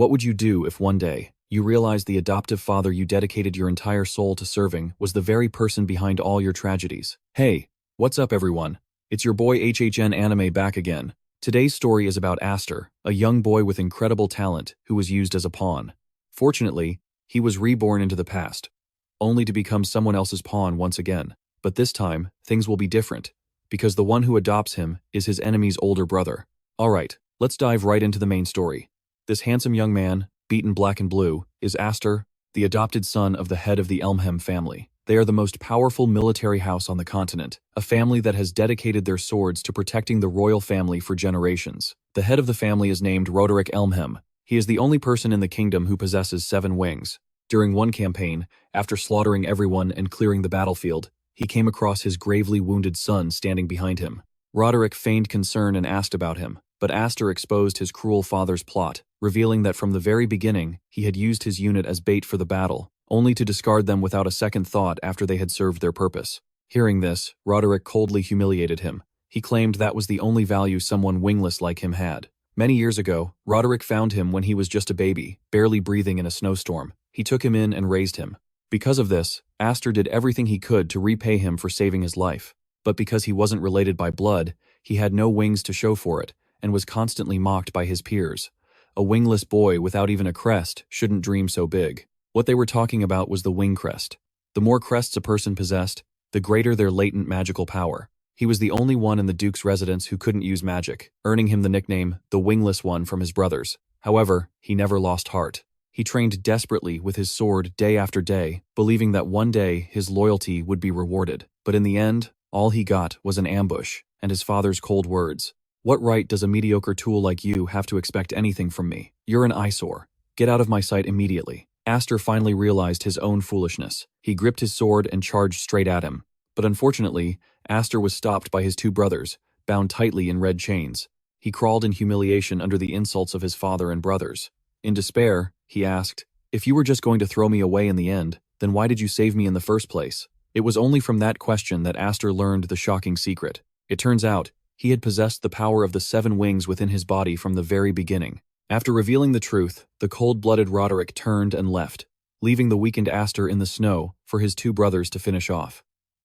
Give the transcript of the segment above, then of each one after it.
What would you do if one day you realized the adoptive father you dedicated your entire soul to serving was the very person behind all your tragedies? Hey, what's up everyone? It's your boy HHN Anime back again. Today's story is about Aster, a young boy with incredible talent who was used as a pawn. Fortunately, he was reborn into the past, only to become someone else's pawn once again. But this time, things will be different, because the one who adopts him is his enemy's older brother. Alright, let's dive right into the main story. This handsome young man, beaten black and blue, is Aster, the adopted son of the head of the Elmhem family. They are the most powerful military house on the continent, a family that has dedicated their swords to protecting the royal family for generations. The head of the family is named Roderick Elmhem. He is the only person in the kingdom who possesses 7 wings. During one campaign, after slaughtering everyone and clearing the battlefield, he came across his gravely wounded son standing behind him. Roderick feigned concern and asked about him, but Aster exposed his cruel father's plot, revealing that from the very beginning, he had used his unit as bait for the battle, only to discard them without a second thought after they had served their purpose. Hearing this, Roderick coldly humiliated him. He claimed that was the only value someone wingless like him had. Many years ago, Roderick found him when he was just a baby, barely breathing in a snowstorm. He took him in and raised him. Because of this, Aster did everything he could to repay him for saving his life. But because he wasn't related by blood, he had no wings to show for it, and was constantly mocked by his peers. A wingless boy without even a crest shouldn't dream so big. What they were talking about was the wing crest. The more crests a person possessed, the greater their latent magical power. He was the only one in the Duke's residence who couldn't use magic, earning him the nickname, the Wingless One, from his brothers. However, he never lost heart. He trained desperately with his sword day after day, believing that one day his loyalty would be rewarded. But in the end, all he got was an ambush, and his father's cold words. "What right does a mediocre tool like you have to expect anything from me? You're an eyesore. Get out of my sight immediately." Aster finally realized his own foolishness. He gripped his sword and charged straight at him. But unfortunately, Aster was stopped by his 2 brothers, bound tightly in red chains. He crawled in humiliation under the insults of his father and brothers. In despair, he asked, "If you were just going to throw me away in the end, then why did you save me in the first place?" It was only from that question that Aster learned the shocking secret. It turns out, he had possessed the power of the 7 wings within his body from the very beginning. After revealing the truth, the cold-blooded Roderick turned and left, leaving the weakened Aster in the snow for his 2 brothers to finish off.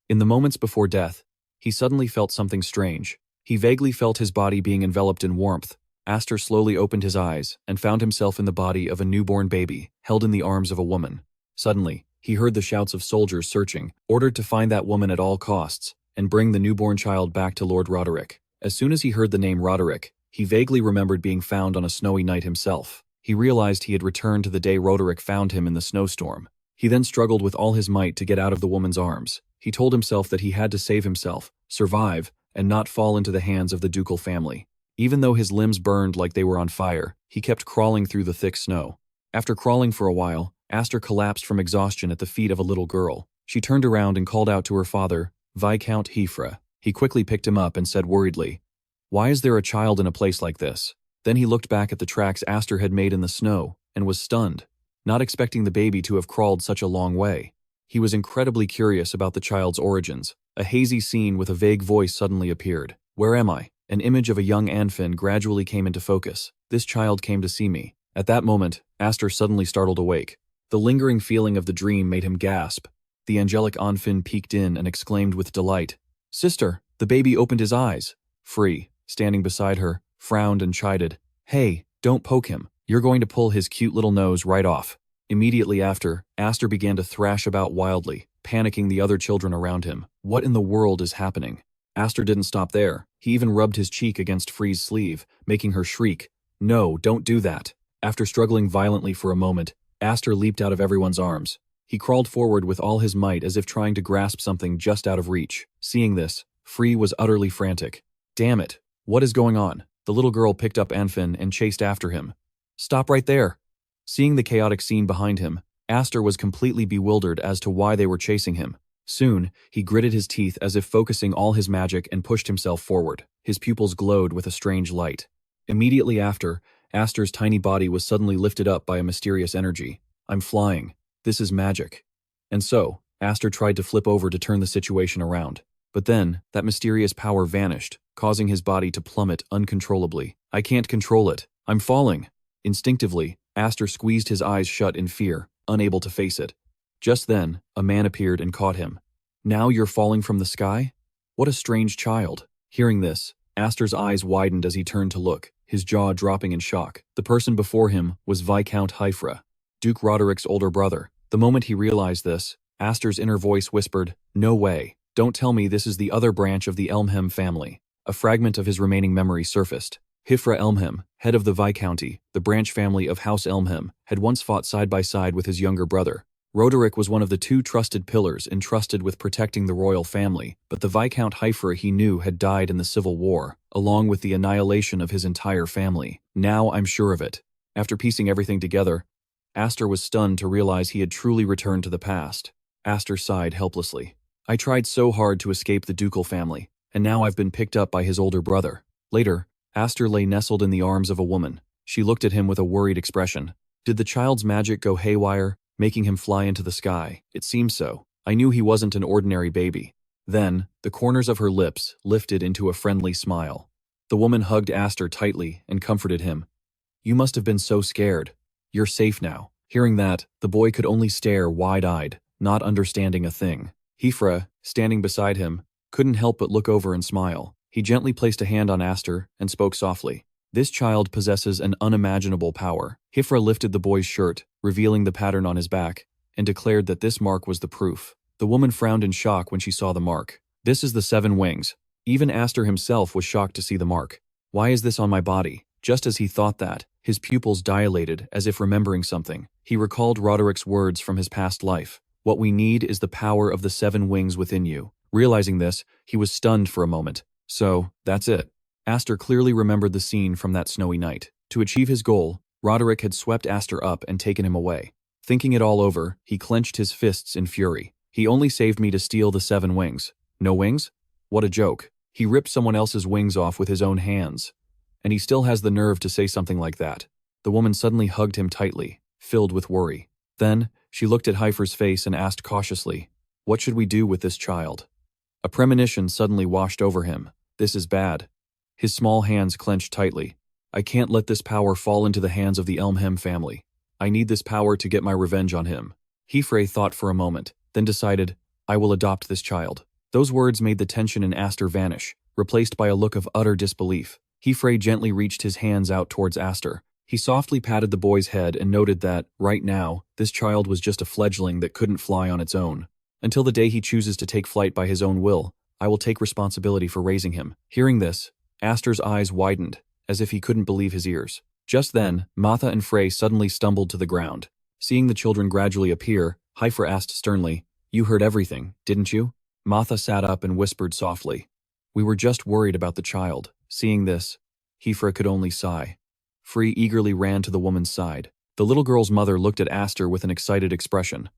In the moments before death, he suddenly felt something strange. He vaguely felt his body being enveloped in warmth. Aster slowly opened his eyes and found himself in the body of a newborn baby, held in the arms of a woman. Suddenly, he heard the shouts of soldiers searching, ordered to find that woman at all costs, and bring the newborn child back to Lord Roderick. As soon as he heard the name Roderick, he vaguely remembered being found on a snowy night himself. He realized he had returned to the day Roderick found him in the snowstorm. He then struggled with all his might to get out of the woman's arms. He told himself that he had to save himself, survive, and not fall into the hands of the ducal family. Even though his limbs burned like they were on fire, he kept crawling through the thick snow. After crawling for a while, Aster collapsed from exhaustion at the feet of a little girl. She turned around and called out to her father, Viscount Hifre. He quickly picked him up and said worriedly, "Why is there a child in a place like this?" Then he looked back at the tracks Aster had made in the snow and was stunned, not expecting the baby to have crawled such a long way. He was incredibly curious about the child's origins. A hazy scene with a vague voice suddenly appeared. "Where am I?" An image of a young Anfin gradually came into focus. "This child came to see me." At that moment, Aster suddenly startled awake. The lingering feeling of the dream made him gasp. The angelic Anfin peeked in and exclaimed with delight, "Sister!" The baby opened his eyes. Free, standing beside her, frowned and chided, "Hey, don't poke him. You're going to pull his cute little nose right off." Immediately after, Aster began to thrash about wildly, panicking the other children around him. What in the world is happening? Aster didn't stop there. He even rubbed his cheek against Free's sleeve, making her shriek, "No, don't do that." After struggling violently for a moment, Aster leaped out of everyone's arms. He crawled forward with all his might as if trying to grasp something just out of reach. Seeing this, Free was utterly frantic. "Damn it, what is going on?" The little girl picked up Anfin and chased after him. "Stop right there." Seeing the chaotic scene behind him, Aster was completely bewildered as to why they were chasing him. Soon, he gritted his teeth as if focusing all his magic and pushed himself forward. His pupils glowed with a strange light. Immediately after, Aster's tiny body was suddenly lifted up by a mysterious energy. "I'm flying. This is magic." And so, Aster tried to flip over to turn the situation around. But then, that mysterious power vanished, causing his body to plummet uncontrollably. "I can't control it. I'm falling." Instinctively, Aster squeezed his eyes shut in fear, unable to face it. Just then, a man appeared and caught him. Now you're falling from the sky? What a strange child. Hearing this, Aster's eyes widened as he turned to look, his jaw dropping in shock. The person before him was Viscount Hifre, Duke Roderick's older brother. The moment he realized this, Aster's inner voice whispered, "No way. Don't tell me this is the other branch of the Elmham family." A fragment of his remaining memory surfaced. Hifre Elmham, head of the Viscounty, the branch family of House Elmham, had once fought side by side with his younger brother. Roderick was one of the two trusted pillars entrusted with protecting the royal family, but the Viscount Hifre he knew had died in the Civil War, along with the annihilation of his entire family. Now I'm sure of it. After piecing everything together, Aster was stunned to realize he had truly returned to the past. Aster sighed helplessly. I tried so hard to escape the ducal family, and now I've been picked up by his older brother. Later, Aster lay nestled in the arms of a woman. She looked at him with a worried expression. Did the child's magic go haywire, making him fly into the sky? It seemed so. I knew he wasn't an ordinary baby. Then, the corners of her lips lifted into a friendly smile. The woman hugged Aster tightly and comforted him. You must have been so scared. You're safe now. Hearing that, the boy could only stare wide-eyed, not understanding a thing. Hifre, standing beside him, couldn't help but look over and smile. He gently placed a hand on Aster and spoke softly. This child possesses an unimaginable power. Hifre lifted the boy's shirt, revealing the pattern on his back, and declared that this mark was the proof. The woman frowned in shock when she saw the mark. This is the 7 wings. Even Aster himself was shocked to see the mark. Why is this on my body? Just as he thought that, his pupils dilated as if remembering something. He recalled Roderick's words from his past life. What we need is the power of the 7 wings within you. Realizing this, he was stunned for a moment. So, that's it. Aster clearly remembered the scene from that snowy night. To achieve his goal, Roderick had swept Aster up and taken him away. Thinking it all over, he clenched his fists in fury. He only saved me to steal the 7 wings. No wings? What a joke. He ripped someone else's wings off with his own hands. And he still has the nerve to say something like that. The woman suddenly hugged him tightly, filled with worry. Then, she looked at Hifre's face and asked cautiously, "What should we do with this child?" A premonition suddenly washed over him. This is bad. His small hands clenched tightly. I can't let this power fall into the hands of the Elmham family. I need this power to get my revenge on him. Hifre thought for a moment, then decided, I will adopt this child. Those words made the tension in Aster vanish, replaced by a look of utter disbelief. Hifre gently reached his hands out towards Aster. He softly patted the boy's head and noted that, right now, this child was just a fledgling that couldn't fly on its own. Until the day he chooses to take flight by his own will, I will take responsibility for raising him. Hearing this, Aster's eyes widened, as if he couldn't believe his ears. Just then, Matha and Frey suddenly stumbled to the ground. Seeing the children gradually appear, Hifre asked sternly, You heard everything, didn't you? Matha sat up and whispered softly, We were just worried about the child. Seeing this, Hifre could only sigh. Frey eagerly ran to the woman's side. The little girl's mother looked at Aster with an excited expression.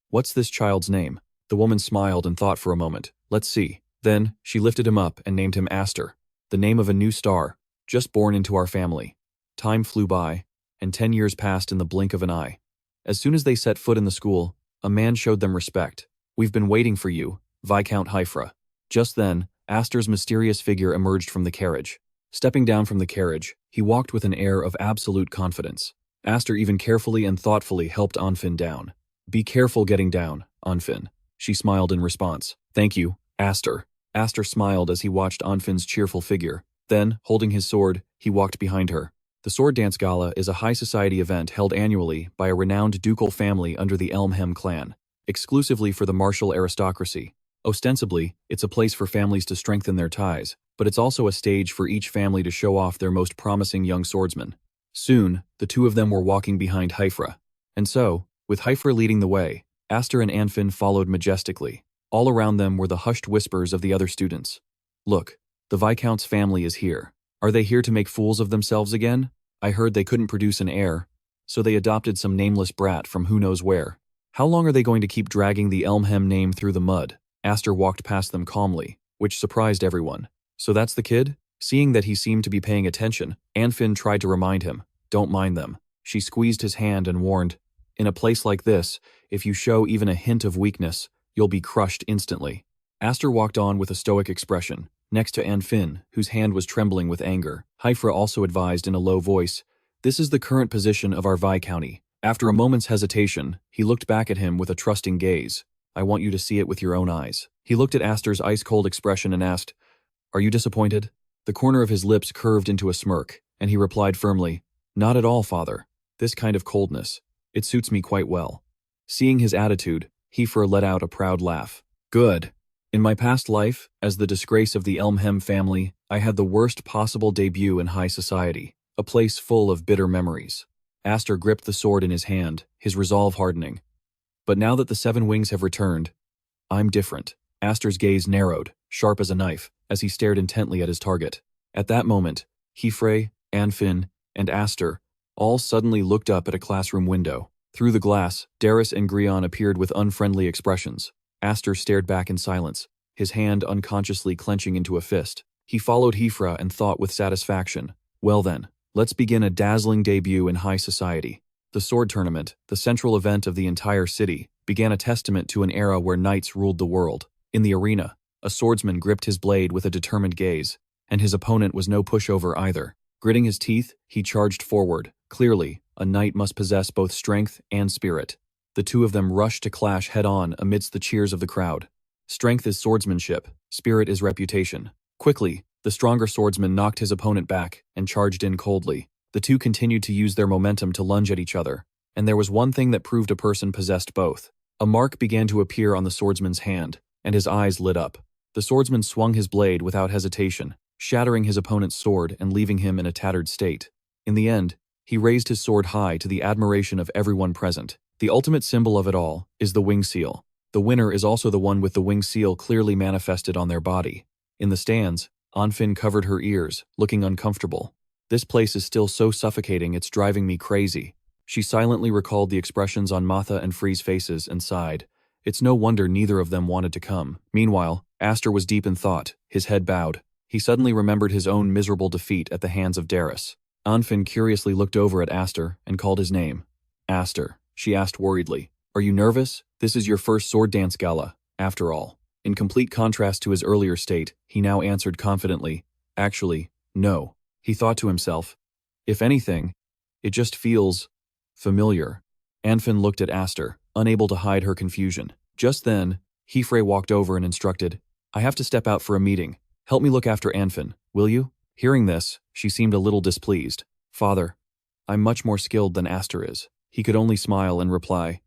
What's this child's name? The woman smiled and thought for a moment. Let's see. Then, she lifted him up and named him Aster, the name of a new star, just born into our family. Time flew by, and 10 years passed in the blink of an eye. As soon as they set foot in the school, a man showed them respect. We've been waiting for you, Viscount Hifre. Just then, Aster's mysterious figure emerged from the carriage. Stepping down from the carriage, he walked with an air of absolute confidence. Aster even carefully and thoughtfully helped Anfin down. Be careful getting down, Anfin. She smiled in response. Thank you, Aster. Aster smiled as he watched Anfin's cheerful figure. Then, holding his sword, he walked behind her. The Sword Dance Gala is a high society event held annually by a renowned ducal family under the Elmham clan, exclusively for the martial aristocracy. Ostensibly, it's a place for families to strengthen their ties, but it's also a stage for each family to show off their most promising young swordsmen. Soon, the two of them were walking behind Hifre. And so, with Hifre leading the way, Aster and Anfin followed majestically. All around them were the hushed whispers of the other students. Look, the Viscount's family is here. Are they here to make fools of themselves again? I heard they couldn't produce an heir, so they adopted some nameless brat from who knows where. How long are they going to keep dragging the Elmham name through the mud? Aster walked past them calmly, which surprised everyone. So that's the kid? Seeing that he seemed to be paying attention, Anfin tried to remind him. Don't mind them. She squeezed his hand and warned, In a place like this, if you show even a hint of weakness, you'll be crushed instantly. Aster walked on with a stoic expression, next to Anfin, whose hand was trembling with anger. Hifre also advised in a low voice, This is the current position of our Viscounty. After a moment's hesitation, he looked back at him with a trusting gaze. I want you to see it with your own eyes. He looked at Aster's ice-cold expression and asked, Are you disappointed? The corner of his lips curved into a smirk, and he replied firmly, Not at all, father. This kind of coldness, it suits me quite well. Seeing his attitude, Hifre let out a proud laugh. Good. In my past life, as the disgrace of the Elmhem family, I had the worst possible debut in high society, a place full of bitter memories. Aster gripped the sword in his hand, his resolve hardening. But now that the 7 wings have returned, I'm different. Aster's gaze narrowed, sharp as a knife, as he stared intently at his target. At that moment, Hifre, Anfin, and Aster all suddenly looked up at a classroom window. Through the glass, Daris and Grion appeared with unfriendly expressions. Aster stared back in silence, his hand unconsciously clenching into a fist. He followed Hifre and thought with satisfaction, Well then, let's begin a dazzling debut in high society. The sword tournament, the central event of the entire city, began a testament to an era where knights ruled the world. In the arena, a swordsman gripped his blade with a determined gaze, and his opponent was no pushover either. Gritting his teeth, he charged forward. Clearly, a knight must possess both strength and spirit. The two of them rushed to clash head-on amidst the cheers of the crowd. Strength is swordsmanship, spirit is reputation. Quickly, the stronger swordsman knocked his opponent back and charged in coldly. The two continued to use their momentum to lunge at each other, and there was one thing that proved a person possessed both. A mark began to appear on the swordsman's hand, and his eyes lit up. The swordsman swung his blade without hesitation, shattering his opponent's sword and leaving him in a tattered state. In the end, he raised his sword high to the admiration of everyone present. The ultimate symbol of it all is the wing seal. The winner is also the one with the wing seal clearly manifested on their body. In the stands, Anfin covered her ears, looking uncomfortable. This place is still so suffocating it's driving me crazy. She silently recalled the expressions on Matha and Free's faces and sighed. It's no wonder neither of them wanted to come. Meanwhile, Aster was deep in thought, his head bowed. He suddenly remembered his own miserable defeat at the hands of Daris. Anfin curiously looked over at Aster and called his name. Aster, she asked worriedly. Are you nervous? This is your first sword dance gala, after all. In complete contrast to his earlier state, he now answered confidently, Actually, no. He thought to himself, If anything, it just feels familiar. Anfin looked at Aster, unable to hide her confusion. Just then, Hifre walked over and instructed, I have to step out for a meeting. Help me look after Anfin, will you? Hearing this, she seemed a little displeased. Father, I'm much more skilled than Aster is. He could only smile and reply,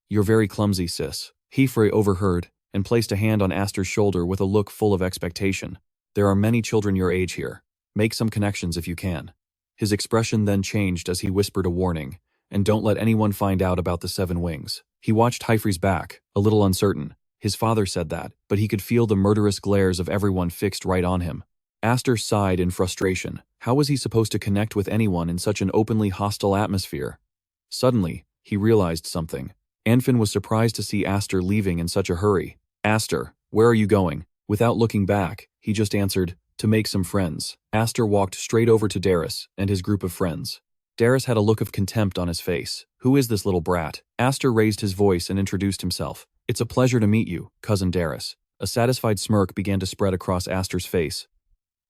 You're very clumsy, sis. Hifre overheard and placed a hand on Aster's shoulder with a look full of expectation. There are many children your age here. Make some connections if you can. His expression then changed as he whispered a warning, and don't let anyone find out about the 7 wings. He watched Hifre's back, a little uncertain. His father said that, but he could feel the murderous glares of everyone fixed right on him. Aster sighed in frustration. How was he supposed to connect with anyone in such an openly hostile atmosphere? Suddenly, he realized something. Anfin was surprised to see Aster leaving in such a hurry. Aster, where are you going? Without looking back, he just answered, to make some friends. Aster walked straight over to Daris and his group of friends. Daris had a look of contempt on his face. Who is this little brat? Aster raised his voice and introduced himself. It's a pleasure to meet you, cousin Daris. A satisfied smirk began to spread across Aster's face.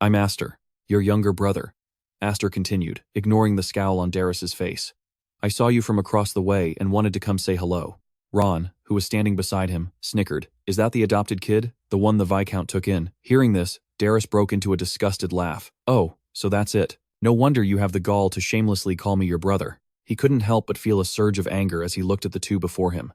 I'm Aster, your younger brother. Aster continued, ignoring the scowl on Daris's face. I saw you from across the way and wanted to come say hello. Ron, who was standing beside him, snickered. Is that the adopted kid? The one the Viscount took in? Hearing this, Daris broke into a disgusted laugh. Oh, so that's it. No wonder you have the gall to shamelessly call me your brother. He couldn't help but feel a surge of anger as he looked at the two before him.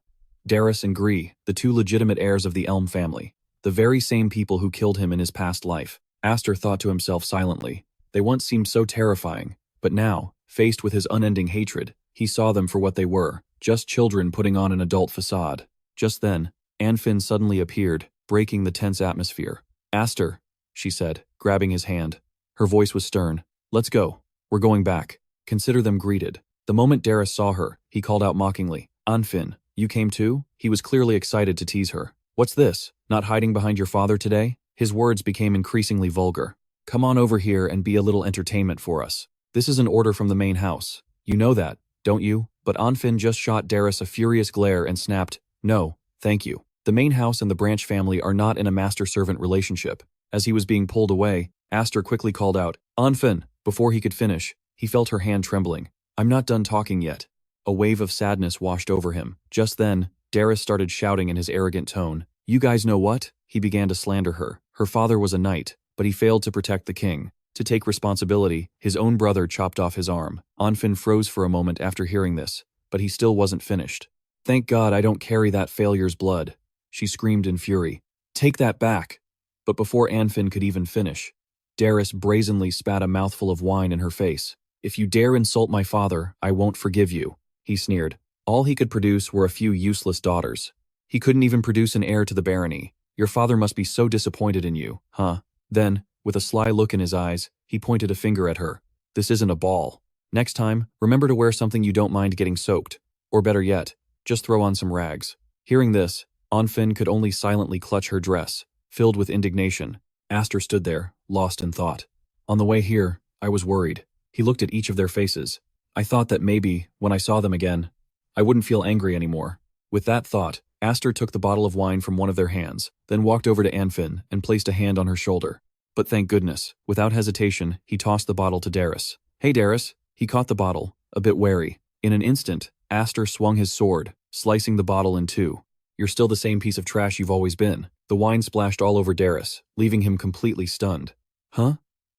Daris and Gree, the two legitimate heirs of the Elm family. The very same people who killed him in his past life. Aster thought to himself silently. They once seemed so terrifying, but now, faced with his unending hatred, he saw them for what they were, just children putting on an adult facade. Just then, Anfin suddenly appeared, breaking the tense atmosphere. Aster, she said, grabbing his hand. Her voice was stern. Let's go. We're going back. Consider them greeted. The moment Daris saw her, he called out mockingly, Anfin, you came too? He was clearly excited to tease her. What's this? Not hiding behind your father today? His words became increasingly vulgar. Come on over here and be a little entertainment for us. This is an order from the main house. You know that, don't you? But Anfin just shot Daris a furious glare and snapped, No, thank you. The main house and the branch family are not in a master-servant relationship. As he was being pulled away, Aster quickly called out, Anfin. Before he could finish, he felt her hand trembling. I'm not done talking yet. A wave of sadness washed over him. Just then, Daris started shouting in his arrogant tone. You guys know what? He began to slander her. Her father was a knight, but he failed to protect the king. To take responsibility, his own brother chopped off his arm. Anfin froze for a moment after hearing this, but he still wasn't finished. Thank God I don't carry that failure's blood, she screamed in fury. Take that back. But before Anfin could even finish, Daris brazenly spat a mouthful of wine in her face. If you dare insult my father, I won't forgive you, he sneered. All he could produce were a few useless daughters. He couldn't even produce an heir to the barony. Your father must be so disappointed in you, huh? Then, with a sly look in his eyes, he pointed a finger at her. This isn't a ball. Next time, remember to wear something you don't mind getting soaked. Or better yet, just throw on some rags. Hearing this, Anfin could only silently clutch her dress. Filled with indignation, Aster stood there, lost in thought. On the way here, I was worried. He looked at each of their faces. I thought that maybe, when I saw them again, I wouldn't feel angry anymore. With that thought, Aster took the bottle of wine from one of their hands, then walked over to Anfin and placed a hand on her shoulder. But thank goodness, without hesitation, he tossed the bottle to Daris. Hey Daris, he caught the bottle, a bit wary. In an instant, Aster swung his sword, slicing the bottle in two. You're still the same piece of trash you've always been. The wine splashed all over Daris, leaving him completely stunned. Huh?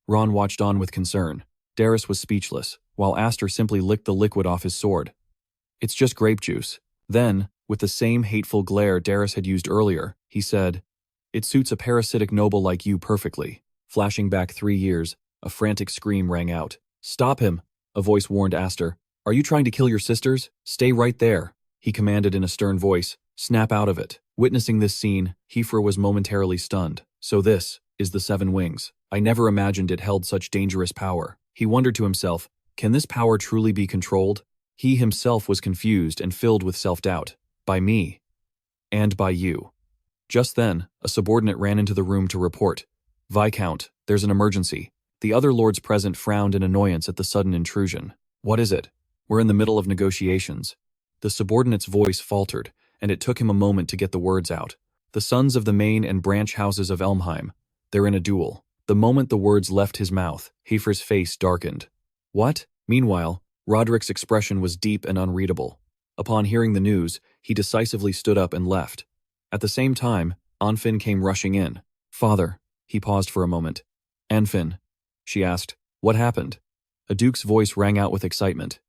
Ron watched on with concern. Daris was speechless, while Aster simply licked the liquid off his sword. It's just grape juice. Then, with the same hateful glare Daris had used earlier, he said, It suits a parasitic noble like you perfectly. Flashing back 3 years, a frantic scream rang out. Stop him, a voice warned Aster. Are you trying to kill your sisters? Stay right there, he commanded in a stern voice. Snap out of it. Witnessing this scene, Hifre was momentarily stunned. So this is the Seven Wings. I never imagined it held such dangerous power. He wondered to himself, can this power truly be controlled? He himself was confused and filled with self-doubt. By me. And by you. Just then, a subordinate ran into the room to report. Viscount, there's an emergency. The other lords present frowned in annoyance at the sudden intrusion. What is it? We're in the middle of negotiations. The subordinate's voice faltered, and it took him a moment to get the words out. The sons of the main and branch houses of Elmheim. They're in a duel. The moment the words left his mouth, Hifre's face darkened. What? Meanwhile, Roderick's expression was deep and unreadable. Upon hearing the news, he decisively stood up and left. At the same time, Anfin came rushing in. Father, he paused for a moment. Anfin, she asked, what happened? A duke's voice rang out with excitement.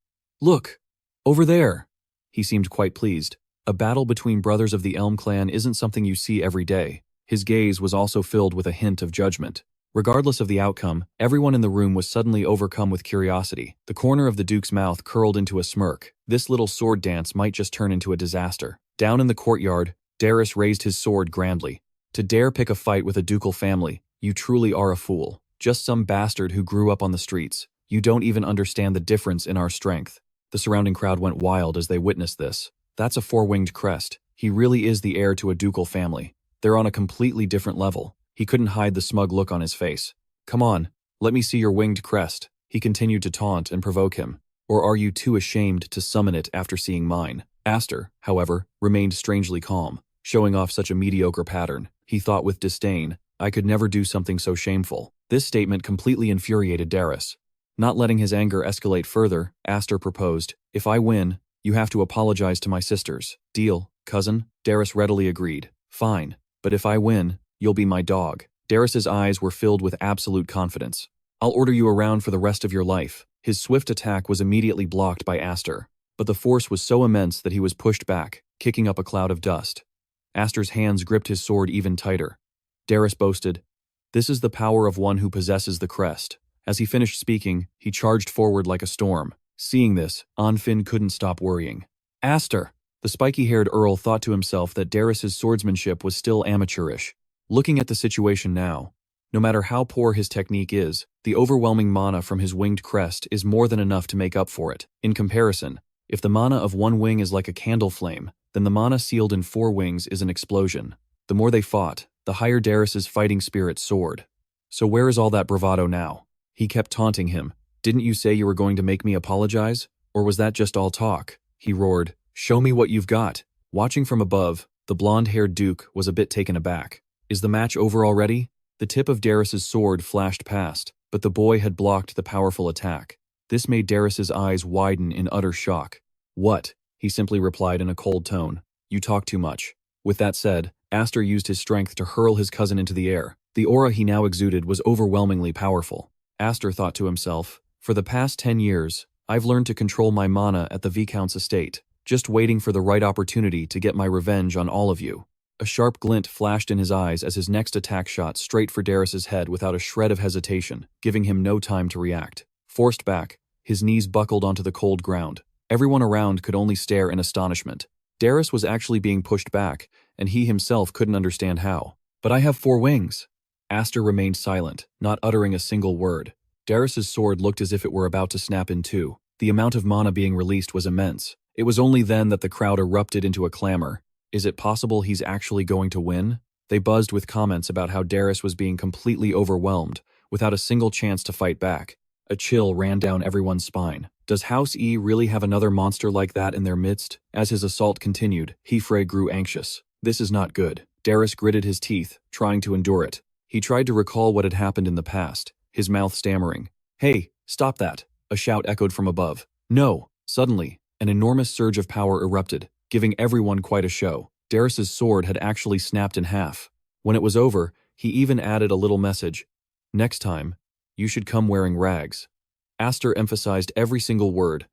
Look! Over there! He seemed quite pleased. A battle between brothers of the Elm clan isn't something you see every day. His gaze was also filled with a hint of judgment. Regardless of the outcome, everyone in the room was suddenly overcome with curiosity. The corner of the duke's mouth curled into a smirk. This little sword dance might just turn into a disaster. Down in the courtyard, Daris raised his sword grandly. To dare pick a fight with a ducal family, you truly are a fool. Just some bastard who grew up on the streets. You don't even understand the difference in our strength. The surrounding crowd went wild as they witnessed this. That's a four-winged crest. He really is the heir to a ducal family. They're on a completely different level. He couldn't hide the smug look on his face. Come on, let me see your winged crest. He continued to taunt and provoke him. Or are you too ashamed to summon it after seeing mine? Aster, however, remained strangely calm, showing off such a mediocre pattern. He thought with disdain, I could never do something so shameful. This statement completely infuriated Daris. Not letting his anger escalate further, Aster proposed, if I win, you have to apologize to my sisters. Deal, cousin? Daris readily agreed. Fine, but if I win, you'll be my dog. Daris's eyes were filled with absolute confidence. I'll order you around for the rest of your life. His swift attack was immediately blocked by Aster, but the force was so immense that he was pushed back, kicking up a cloud of dust. Aster's hands gripped his sword even tighter. Daris boasted, This is the power of one who possesses the crest. As he finished speaking, he charged forward like a storm. Seeing this, Anfin couldn't stop worrying. Aster! The spiky-haired Earl thought to himself that Daris's swordsmanship was still amateurish. Looking at the situation now, no matter how poor his technique is, the overwhelming mana from his winged crest is more than enough to make up for it. In comparison, if the mana of one wing is like a candle flame, then the mana sealed in 4 wings is an explosion. The more they fought, the higher Daris's fighting spirit soared. So where is all that bravado now? He kept taunting him. Didn't you say you were going to make me apologize? Or was that just all talk? He roared. Show me what you've got. Watching from above, the blonde-haired duke was a bit taken aback. Is the match over already? The tip of Daris's sword flashed past, but the boy had blocked the powerful attack. This made Daris's eyes widen in utter shock. "What?" he simply replied in a cold tone. "You talk too much." With that said, Aster used his strength to hurl his cousin into the air. The aura he now exuded was overwhelmingly powerful. Aster thought to himself, "For the past 10 years, I've learned to control my mana at the Viscount's estate, just waiting for the right opportunity to get my revenge on all of you." A sharp glint flashed in his eyes as his next attack shot straight for Daris's head without a shred of hesitation, giving him no time to react. Forced back, his knees buckled onto the cold ground. Everyone around could only stare in astonishment. Daris was actually being pushed back, and he himself couldn't understand how. "But I have 4 wings." Aster remained silent, not uttering a single word. Daris's sword looked as if it were about to snap in two. The amount of mana being released was immense. It was only then that the crowd erupted into a clamor. "Is it possible he's actually going to win?" They buzzed with comments about how Daris was being completely overwhelmed, without a single chance to fight back. A chill ran down everyone's spine. Does House E really have another monster like that in their midst? As his assault continued, Hifre grew anxious. This is not good. Daris gritted his teeth, trying to endure it. He tried to recall what had happened in the past, his mouth stammering. "Hey, stop that!" A shout echoed from above. "No!" Suddenly, an enormous surge of power erupted, giving everyone quite a show. Daris's sword had actually snapped in half. When it was over, he even added a little message. "Next time, you should come wearing rags." Aster emphasized every single word.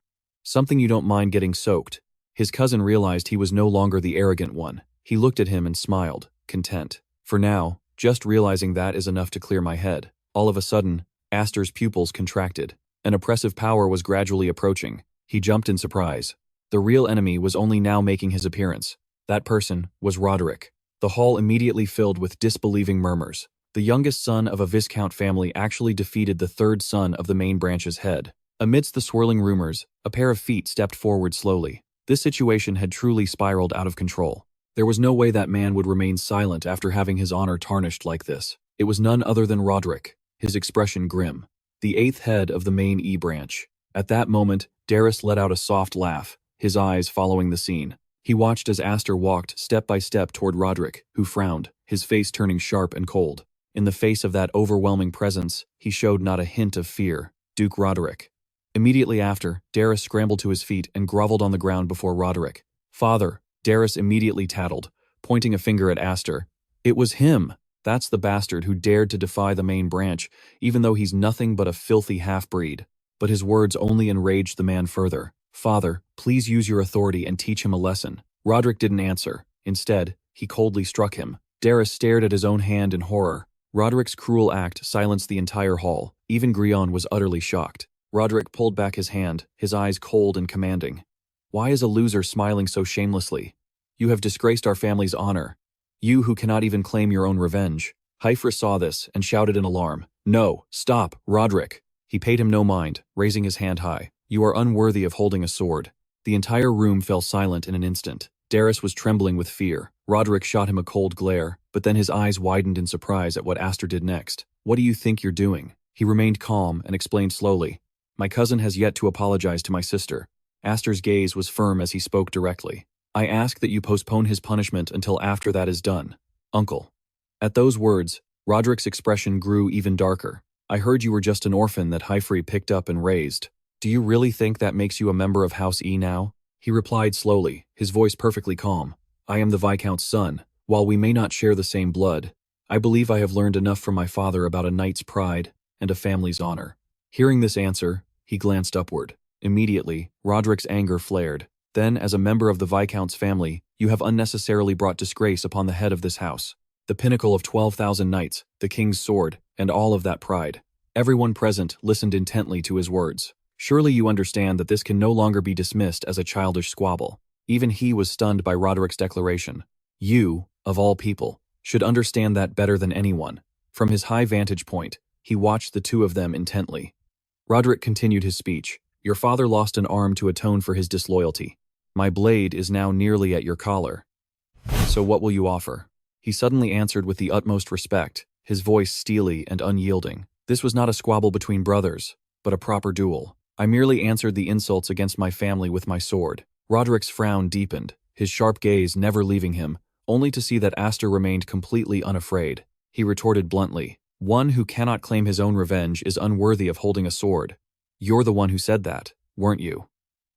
"Something you don't mind getting soaked." His cousin realized he was no longer the arrogant one. He looked at him and smiled, content. "For now, just realizing that is enough to clear my head." All of a sudden, Aster's pupils contracted. An oppressive power was gradually approaching. He jumped in surprise. The real enemy was only now making his appearance. That person was Roderick. The hall immediately filled with disbelieving murmurs. The youngest son of a Viscount family actually defeated the third son of the main branch's head. Amidst the swirling rumors, a pair of feet stepped forward slowly. This situation had truly spiraled out of control. There was no way that man would remain silent after having his honor tarnished like this. It was none other than Roderick, his expression grim. The 8th head of the main E branch. At that moment, Daris let out a soft laugh, his eyes following the scene. He watched as Aster walked step by step toward Roderick, who frowned, his face turning sharp and cold. In the face of that overwhelming presence, he showed not a hint of fear. Duke Roderick. Immediately after, Daris scrambled to his feet and groveled on the ground before Roderick. "Father," Daris immediately tattled, pointing a finger at Aster. "It was him! That's the bastard who dared to defy the main branch, even though he's nothing but a filthy half-breed." But his words only enraged the man further. "Father, please use your authority and teach him a lesson." Roderick didn't answer. Instead, he coldly struck him. Daris stared at his own hand in horror. Roderick's cruel act silenced the entire hall. Even Grion was utterly shocked. Roderick pulled back his hand, his eyes cold and commanding. "Why is a loser smiling so shamelessly? You have disgraced our family's honor. You who cannot even claim your own revenge." Hifre saw this and shouted in alarm. "No, stop, Roderick." He paid him no mind, raising his hand high. "You are unworthy of holding a sword." The entire room fell silent in an instant. Daris was trembling with fear. Roderick shot him a cold glare, but then his eyes widened in surprise at what Aster did next. "What do you think you're doing?" He remained calm and explained slowly. "My cousin has yet to apologize to my sister." Aster's gaze was firm as he spoke directly. "I ask that you postpone his punishment until after that is done. Uncle." At those words, Roderick's expression grew even darker. "I heard you were just an orphan that Hifre picked up and raised. Do you really think that makes you a member of House E now?" He replied slowly, his voice perfectly calm. "I am the Viscount's son. While we may not share the same blood, I believe I have learned enough from my father about a knight's pride and a family's honor." Hearing this answer, he glanced upward. Immediately, Roderick's anger flared. "Then, as a member of the Viscount's family, you have unnecessarily brought disgrace upon the head of this house. The pinnacle of 12,000 knights, the king's sword, and all of that pride." Everyone present listened intently to his words. Surely you understand that this can no longer be dismissed as a childish squabble. Even he was stunned by Roderick's declaration. You, of all people, should understand that better than anyone. From his high vantage point, he watched the two of them intently. Roderick continued his speech. "Your father lost an arm to atone for his disloyalty. My blade is now nearly at your collar. So what will you offer?" He suddenly answered with the utmost respect, his voice steely and unyielding. "This was not a squabble between brothers, but a proper duel. I merely answered the insults against my family with my sword." Roderick's frown deepened, his sharp gaze never leaving him, only to see that Aster remained completely unafraid. He retorted bluntly, "One who cannot claim his own revenge is unworthy of holding a sword." You're the one who said that, weren't you?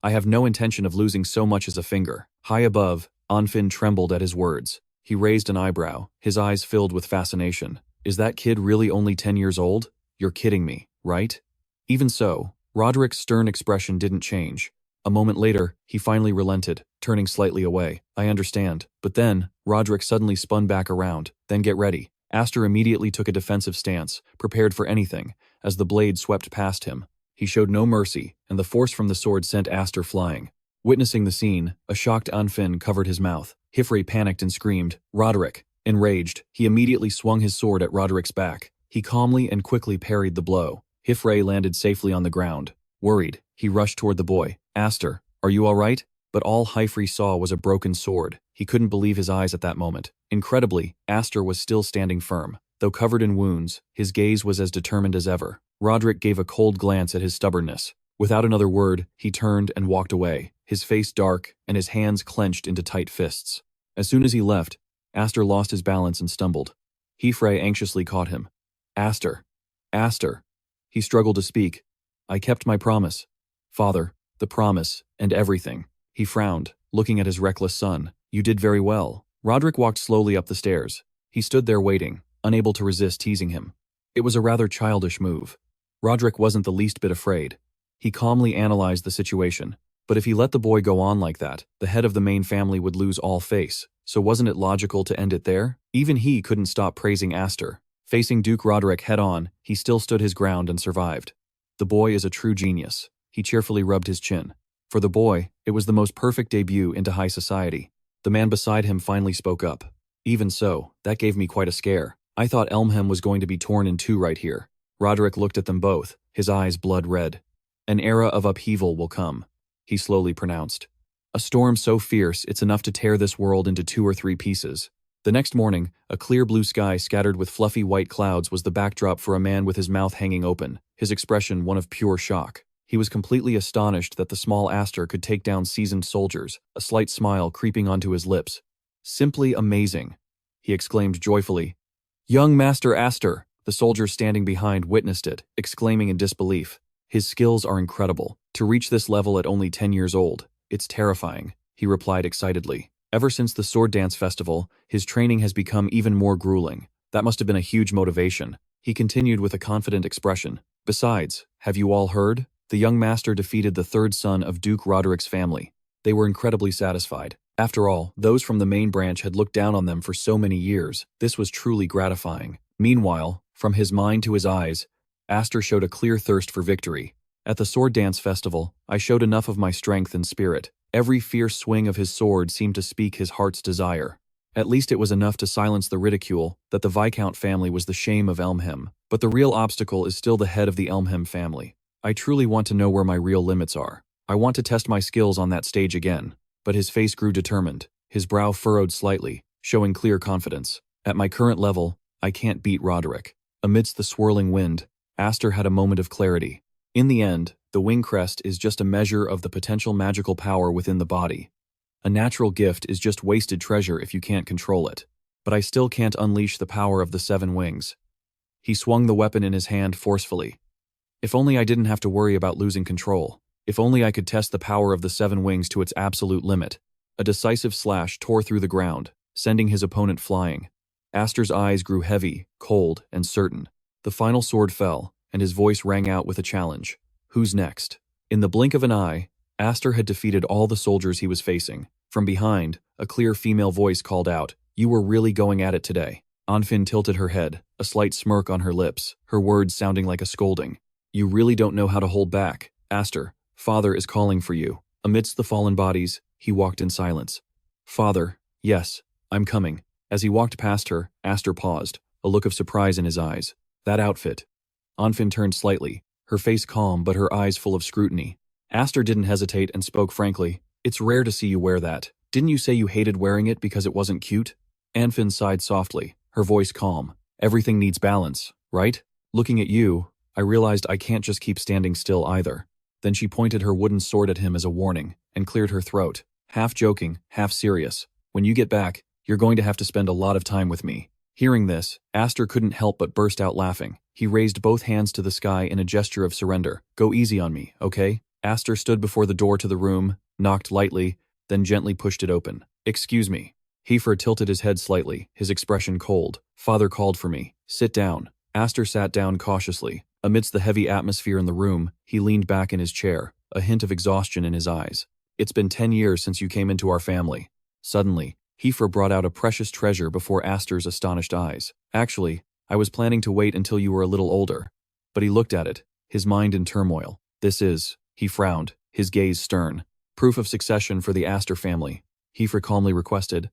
I have no intention of losing so much as a finger. High above, Anfin trembled at his words. He raised an eyebrow, his eyes filled with fascination. Is that kid really only 10 years old? You're kidding me, right? Even so, Roderick's stern expression didn't change. A moment later, he finally relented, turning slightly away. I understand. But then, Roderick suddenly spun back around. Then get ready. Aster immediately took a defensive stance, prepared for anything, as the blade swept past him. He showed no mercy, and the force from the sword sent Aster flying. Witnessing the scene, a shocked Anfin covered his mouth. Hifre panicked and screamed, "Roderick!" Enraged, he immediately swung his sword at Roderick's back. He calmly and quickly parried the blow. Hifre landed safely on the ground. Worried, he rushed toward the boy. "Aster, are you all right?" But all Hifre saw was a broken sword. He couldn't believe his eyes at that moment. Incredibly, Aster was still standing firm. Though covered in wounds, his gaze was as determined as ever. Roderick gave a cold glance at his stubbornness. Without another word, he turned and walked away, his face dark and his hands clenched into tight fists. As soon as he left, Aster lost his balance and stumbled. Hifre anxiously caught him. "Aster! Aster!" He struggled to speak. "I kept my promise. Father, the promise, and everything." He frowned, looking at his reckless son. "You did very well." Roderick walked slowly up the stairs. He stood there waiting, unable to resist teasing him. It was a rather childish move. Roderick wasn't the least bit afraid. He calmly analyzed the situation. But if he let the boy go on like that, the head of the main family would lose all face. So wasn't it logical to end it there? Even he couldn't stop praising Aster. Facing Duke Roderick head-on, he still stood his ground and survived. The boy is a true genius. He cheerfully rubbed his chin. For the boy, it was the most perfect debut into high society. The man beside him finally spoke up. "Even so, that gave me quite a scare. I thought Elmham was going to be torn in two right here." Roderick looked at them both, his eyes blood red. "An era of upheaval will come," he slowly pronounced. "A storm so fierce it's enough to tear this world into 2 or 3 pieces." The next morning, a clear blue sky scattered with fluffy white clouds was the backdrop for a man with his mouth hanging open, his expression one of pure shock. He was completely astonished that the small Aster could take down seasoned soldiers, a slight smile creeping onto his lips. "Simply amazing," he exclaimed joyfully. "Young Master Aster!" The soldiers standing behind witnessed it, exclaiming in disbelief. "His skills are incredible. To reach this level at only 10 years old, it's terrifying," he replied excitedly. Ever since the Sword Dance Festival, his training has become even more grueling. That must have been a huge motivation. He continued with a confident expression. "Besides, have you all heard? The young master defeated the 3rd son of Duke Roderick's family." They were incredibly satisfied. After all, those from the main branch had looked down on them for so many years. This was truly gratifying. Meanwhile, from his mind to his eyes, Aster showed a clear thirst for victory. "At the Sword Dance Festival, I showed enough of my strength and spirit. Every fierce swing of his sword seemed to speak his heart's desire. At least it was enough to silence the ridicule that the Viscount family was the shame of Elmham. But the real obstacle is still the head of the Elmham family. I truly want to know where my real limits are. I want to test my skills on that stage again." But his face grew determined, his brow furrowed slightly, showing clear confidence. "At my current level, I can't beat Roderick." Amidst the swirling wind, Aster had a moment of clarity. In the end, the wing crest is just a measure of the potential magical power within the body. A natural gift is just wasted treasure if you can't control it. But I still can't unleash the power of the 7 wings. He swung the weapon in his hand forcefully. If only I didn't have to worry about losing control. If only I could test the power of the 7 wings to its absolute limit. A decisive slash tore through the ground, sending his opponent flying. Aster's eyes grew heavy, cold, and certain. The final sword fell, and his voice rang out with a challenge. "Who's next?" In the blink of an eye, Aster had defeated all the soldiers he was facing. From behind, a clear female voice called out, "You were really going at it today." Anfin tilted her head, a slight smirk on her lips, her words sounding like a scolding. "You really don't know how to hold back. Aster, Father is calling for you." Amidst the fallen bodies, he walked in silence. "Father, yes, I'm coming." As he walked past her, Aster paused, a look of surprise in his eyes. "That outfit." Anfin turned slightly, her face calm but her eyes full of scrutiny. Aster didn't hesitate and spoke frankly. "It's rare to see you wear that. Didn't you say you hated wearing it because it wasn't cute?" Anfin sighed softly, her voice calm. "Everything needs balance, right? Looking at you, I realized I can't just keep standing still either." Then she pointed her wooden sword at him as a warning, and cleared her throat. Half joking, half serious. "When you get back, you're going to have to spend a lot of time with me." Hearing this, Aster couldn't help but burst out laughing. He raised both hands to the sky in a gesture of surrender. Go easy on me, okay? Aster stood before the door to the room, knocked lightly, then gently pushed it open. Excuse me. Hifre tilted his head slightly, his expression cold. Father called for me. Sit down. Aster sat down cautiously. Amidst the heavy atmosphere in the room, he leaned back in his chair, a hint of exhaustion in his eyes. It's been 10 years since you came into our family. Suddenly, Hifre brought out a precious treasure before Aster's astonished eyes. Actually, I was planning to wait until you were a little older. But he looked at it, his mind in turmoil. This is, he frowned, his gaze stern. Proof of succession for the Aster family. Hifre calmly requested.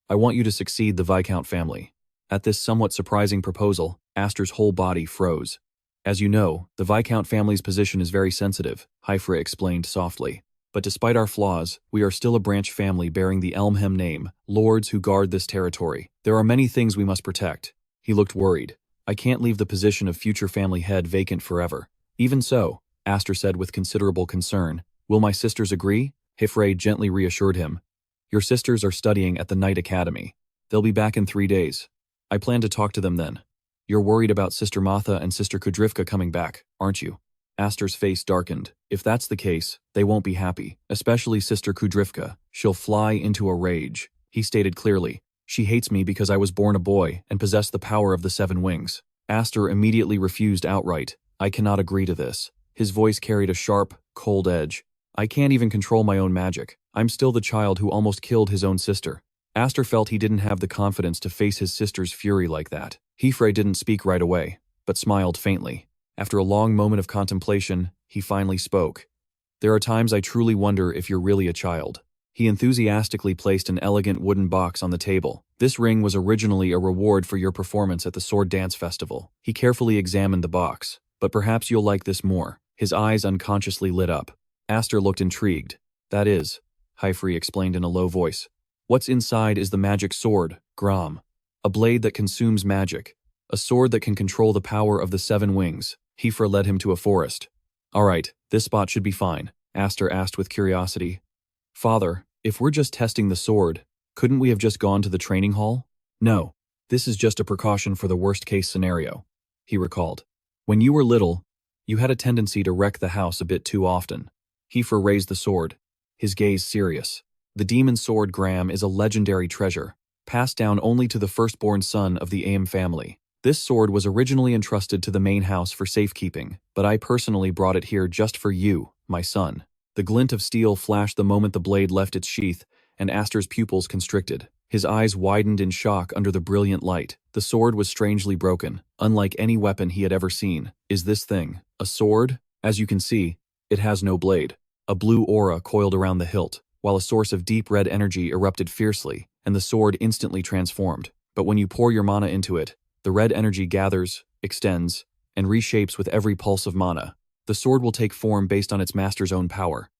I want you to succeed the Viscount family. At this somewhat surprising proposal, Aster's whole body froze. As you know, the Viscount family's position is very sensitive, Hifre explained softly. But despite our flaws, we are still a branch family bearing the Elmhem name, lords who guard this territory. There are many things we must protect. He looked worried. I can't leave the position of future family head vacant forever. Even so, Aster said with considerable concern. Will my sisters agree? Hifre gently reassured him. Your sisters are studying at the Knight Academy. They'll be back in 3 days. I plan to talk to them then. You're worried about Sister Matha and Sister Kudrifka coming back, aren't you? Aster's face darkened. If that's the case, they won't be happy, especially Sister Kudrifka. She'll fly into a rage. He stated clearly. She hates me because I was born a boy and possess the power of the 7 wings. Aster immediately refused outright. I cannot agree to this. His voice carried a sharp, cold edge. I can't even control my own magic. I'm still the child who almost killed his own sister. Aster felt he didn't have the confidence to face his sister's fury like that. Hifre didn't speak right away, but smiled faintly. After a long moment of contemplation, he finally spoke. There are times I truly wonder if you're really a child. He enthusiastically placed an elegant wooden box on the table. This ring was originally a reward for your performance at the Sword Dance Festival. He carefully examined the box. But perhaps you'll like this more. His eyes unconsciously lit up. Aster looked intrigued. That is, Hifre explained in a low voice. What's inside is the magic sword, Gram. A blade that consumes magic. A sword that can control the power of the 7 wings. Hifre led him to a forest. All right, this spot should be fine, Aster asked with curiosity. Father, if we're just testing the sword, couldn't we have just gone to the training hall? No, this is just a precaution for the worst-case scenario, he recalled. When you were little, you had a tendency to wreck the house a bit too often. Hifre raised the sword, his gaze serious. The demon sword Gram is a legendary treasure, passed down only to the firstborn son of the Aim family. This sword was originally entrusted to the main house for safekeeping, but I personally brought it here just for you, my son. The glint of steel flashed the moment the blade left its sheath, and Aster's pupils constricted. His eyes widened in shock under the brilliant light. The sword was strangely broken, unlike any weapon he had ever seen. Is this thing a sword? As you can see, it has no blade. A blue aura coiled around the hilt, while a source of deep red energy erupted fiercely, and the sword instantly transformed. But when you pour your mana into it, the red energy gathers, extends, and reshapes with every pulse of mana. The sword will take form based on its master's own power.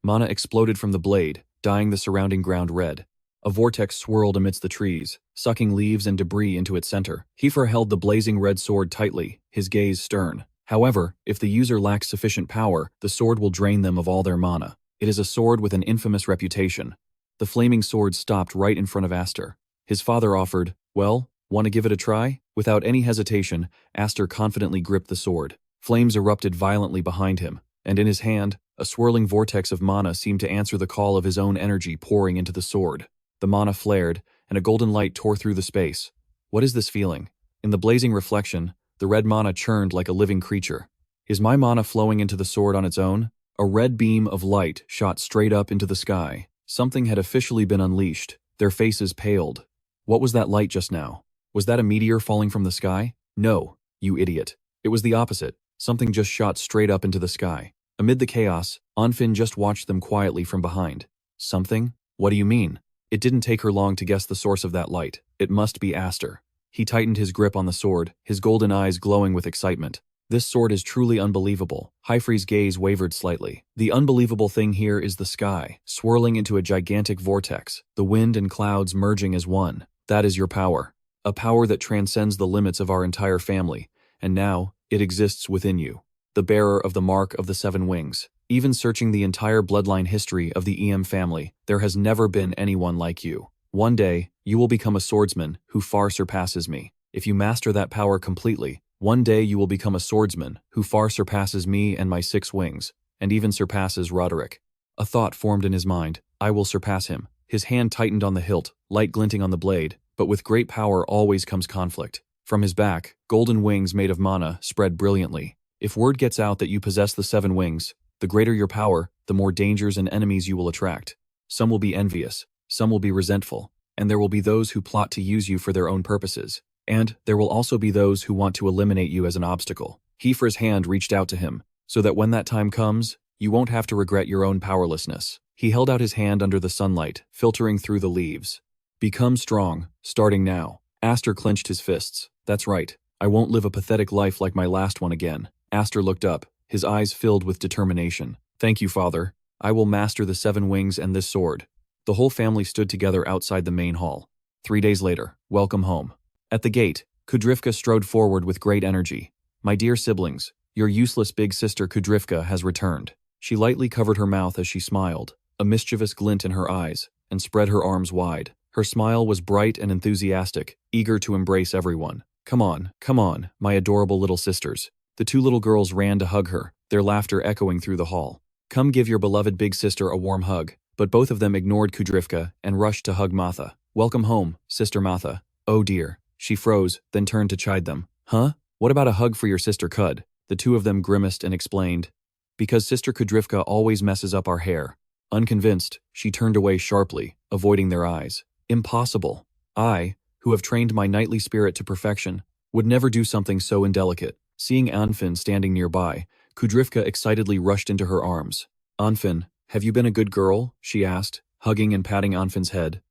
Mana exploded from the blade, dyeing the surrounding ground red. A vortex swirled amidst the trees, sucking leaves and debris into its center. Hifre held the blazing red sword tightly, his gaze stern. However, if the user lacks sufficient power, the sword will drain them of all their mana. It is a sword with an infamous reputation. The flaming sword stopped right in front of Aster. His father offered, well, want to give it a try? Without any hesitation, Aster confidently gripped the sword. Flames erupted violently behind him, and in his hand, a swirling vortex of mana seemed to answer the call of his own energy pouring into the sword. The mana flared, and a golden light tore through the space. What is this feeling? In the blazing reflection, the red mana churned like a living creature. Is my mana flowing into the sword on its own? A red beam of light shot straight up into the sky. Something had officially been unleashed. Their faces paled. What was that light just now? Was that a meteor falling from the sky? No, you idiot. It was the opposite. Something just shot straight up into the sky. Amid the chaos, Onfin just watched them quietly from behind. Something? What do you mean? It didn't take her long to guess the source of that light. It must be Aster. He tightened his grip on the sword, his golden eyes glowing with excitement. This sword is truly unbelievable. Hifre's gaze wavered slightly. The unbelievable thing here is the sky, swirling into a gigantic vortex, the wind and clouds merging as one. That is your power. A power that transcends the limits of our entire family, and now, it exists within you. The bearer of the mark of the 7 wings. Even searching the entire bloodline history of the EM family, there has never been anyone like you. One day, you will become a swordsman who far surpasses me. If you master that power completely, one day you will become a swordsman who far surpasses me and my 6 wings, and even surpasses Roderick. A thought formed in his mind. I will surpass him. His hand tightened on the hilt, light glinting on the blade, but with great power always comes conflict. From his back, golden wings made of mana spread brilliantly. If word gets out that you possess the 7 wings, the greater your power, the more dangers and enemies you will attract. Some will be envious, some will be resentful, and there will be those who plot to use you for their own purposes. And there will also be those who want to eliminate you as an obstacle. Hifre's hand reached out to him, so that when that time comes, you won't have to regret your own powerlessness. He held out his hand under the sunlight, filtering through the leaves. Become strong, starting now. Aster clenched his fists. That's right. I won't live a pathetic life like my last one again. Aster looked up, his eyes filled with determination. Thank you, father. I will master the 7 wings and this sword. The whole family stood together outside the main hall. 3 days later, welcome home. At the gate, Kudrifka strode forward with great energy. My dear siblings, your useless big sister Kudrifka has returned. She lightly covered her mouth as she smiled, a mischievous glint in her eyes, and spread her arms wide. Her smile was bright and enthusiastic, eager to embrace everyone. Come on, my adorable little sisters. The 2 little girls ran to hug her, their laughter echoing through the hall. Come give your beloved big sister a warm hug. But both of them ignored Kudrifka and rushed to hug Matha. Welcome home, Sister Matha. Oh dear. She froze, then turned to chide them. Huh? What about a hug for your sister Kud? The 2 of them grimaced and explained. Because Sister Kudrifka always messes up our hair. Unconvinced, she turned away sharply, avoiding their eyes. Impossible. I, who have trained my knightly spirit to perfection, would never do something so indelicate. Seeing Anfin standing nearby, Kudrifka excitedly rushed into her arms. Anfin, have you been a good girl? She asked, hugging and patting Anfin's head.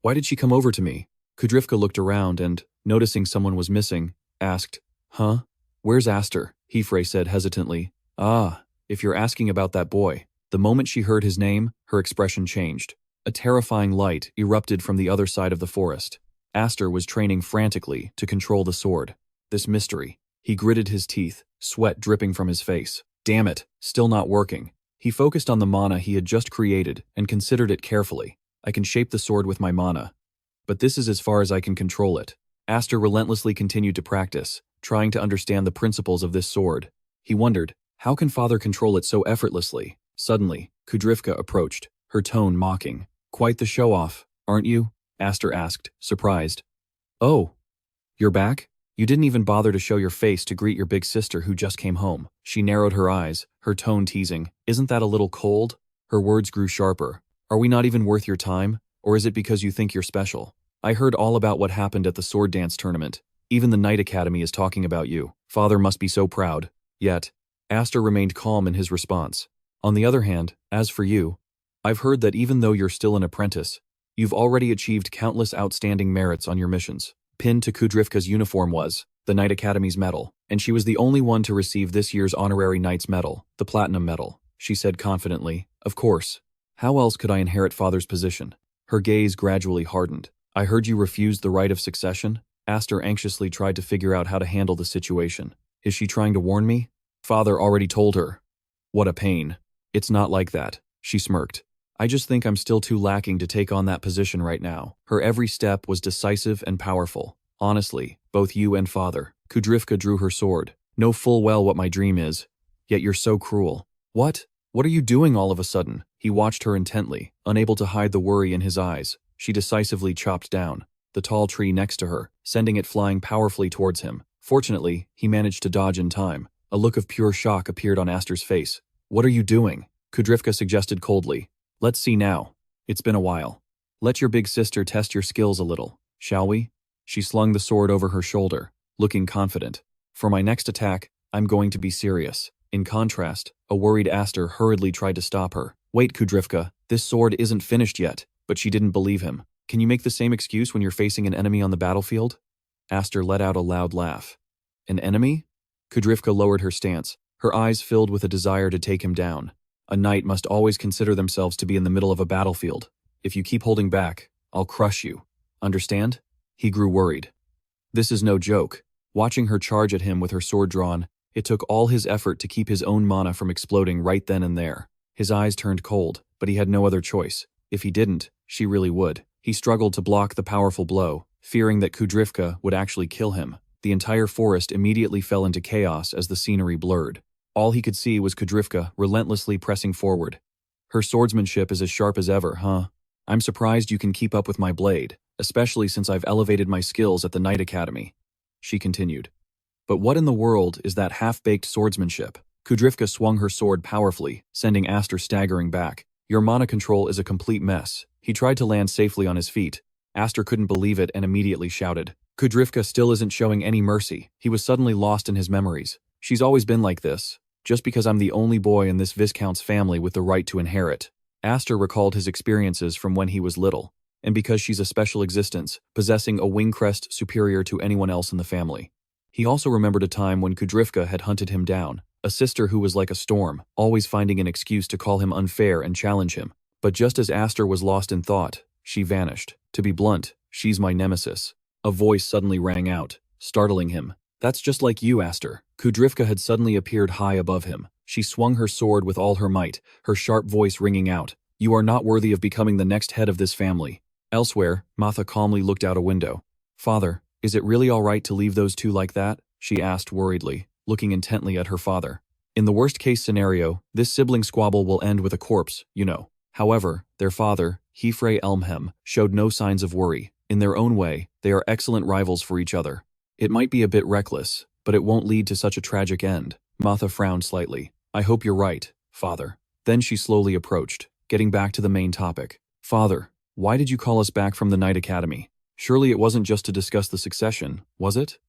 Why did she come over to me? Kudrifka looked around and, noticing someone was missing, asked, Huh? Where's Aster? Hifre said hesitantly. Ah, if you're asking about that boy. The moment she heard his name, her expression changed. A terrifying light erupted from the other side of the forest. Aster was training frantically to control the sword. This mystery. He gritted his teeth, sweat dripping from his face. Damn it, still not working. He focused on the mana he had just created and considered it carefully. I can shape the sword with my mana. But this is as far as I can control it. Aster relentlessly continued to practice, trying to understand the principles of this sword. He wondered, how can father control it so effortlessly? Suddenly, Kudrifka approached, her tone mocking. Quite the show-off, aren't you? Aster asked, surprised. Oh, you're back? You didn't even bother to show your face to greet your big sister who just came home. She narrowed her eyes, her tone teasing. Isn't that a little cold? Her words grew sharper. Are we not even worth your time? Or is it because you think you're special? I heard all about what happened at the sword dance tournament. Even the Knight Academy is talking about you. Father must be so proud. Yet, Aster remained calm in his response. On the other hand, as for you, I've heard that even though you're still an apprentice, you've already achieved countless outstanding merits on your missions. Pinned to Kudrifka's uniform was the Knight Academy's medal, and she was the only one to receive this year's honorary Knight's medal, the Platinum Medal. She said confidently, Of course. How else could I inherit father's position? Her gaze gradually hardened. I heard you refused the right of succession? Aster anxiously tried to figure out how to handle the situation. Is she trying to warn me? Father already told her. What a pain. It's not like that, she smirked. I just think I'm still too lacking to take on that position right now. Her every step was decisive and powerful. Honestly, both you and father. Kudrifka drew her sword. Know full well what my dream is. Yet you're so cruel. What? What are you doing all of a sudden? He watched her intently, unable to hide the worry in his eyes. She decisively chopped down the tall tree next to her, sending it flying powerfully towards him. Fortunately, he managed to dodge in time. A look of pure shock appeared on Aster's face. What are you doing? Kudrifka suggested coldly. Let's see now. It's been a while. Let your big sister test your skills a little, shall we? She slung the sword over her shoulder, looking confident. For my next attack, I'm going to be serious. In contrast, a worried Aster hurriedly tried to stop her. Wait, Kudrifka, this sword isn't finished yet. But she didn't believe him. Can you make the same excuse when you're facing an enemy on the battlefield? Aster let out a loud laugh. An enemy? Kudrifka lowered her stance, her eyes filled with a desire to take him down. A knight must always consider themselves to be in the middle of a battlefield. If you keep holding back, I'll crush you. Understand? He grew worried. This is no joke. Watching her charge at him with her sword drawn, it took all his effort to keep his own mana from exploding right then and there. His eyes turned cold, but he had no other choice. If he didn't, she really would. He struggled to block the powerful blow, fearing that Kudrifka would actually kill him. The entire forest immediately fell into chaos as the scenery blurred. All he could see was Kudrifka relentlessly pressing forward. Her swordsmanship is as sharp as ever, huh? I'm surprised you can keep up with my blade, especially since I've elevated my skills at the Knight Academy, she continued. But what in the world is that half-baked swordsmanship? Kudrifka swung her sword powerfully, sending Aster staggering back. Your mana control is a complete mess. He tried to land safely on his feet. Aster couldn't believe it and immediately shouted. Kudrifka still isn't showing any mercy. He was suddenly lost in his memories. She's always been like this, just because I'm the only boy in this Viscount's family with the right to inherit. Aster recalled his experiences from when he was little, and because she's a special existence, possessing a wing crest superior to anyone else in the family. He also remembered a time when Kudrifka had hunted him down, a sister who was like a storm, always finding an excuse to call him unfair and challenge him. But just as Aster was lost in thought, she vanished. To be blunt, she's my nemesis. A voice suddenly rang out, startling him. That's just like you, Aster. Kudrifka had suddenly appeared high above him. She swung her sword with all her might, her sharp voice ringing out. You are not worthy of becoming the next head of this family. Elsewhere, Matha calmly looked out a window. Father, is it really all right to leave those two like that? She asked worriedly, looking intently at her father. In the worst-case scenario, this sibling squabble will end with a corpse, you know. However, their father, Hifre Elmhem, showed no signs of worry. In their own way, they are excellent rivals for each other. It might be a bit reckless, but it won't lead to such a tragic end. Matha frowned slightly. I hope you're right, father. Then she slowly approached, getting back to the main topic. Father, why did you call us back from the Knight Academy? Surely it wasn't just to discuss the succession, was it?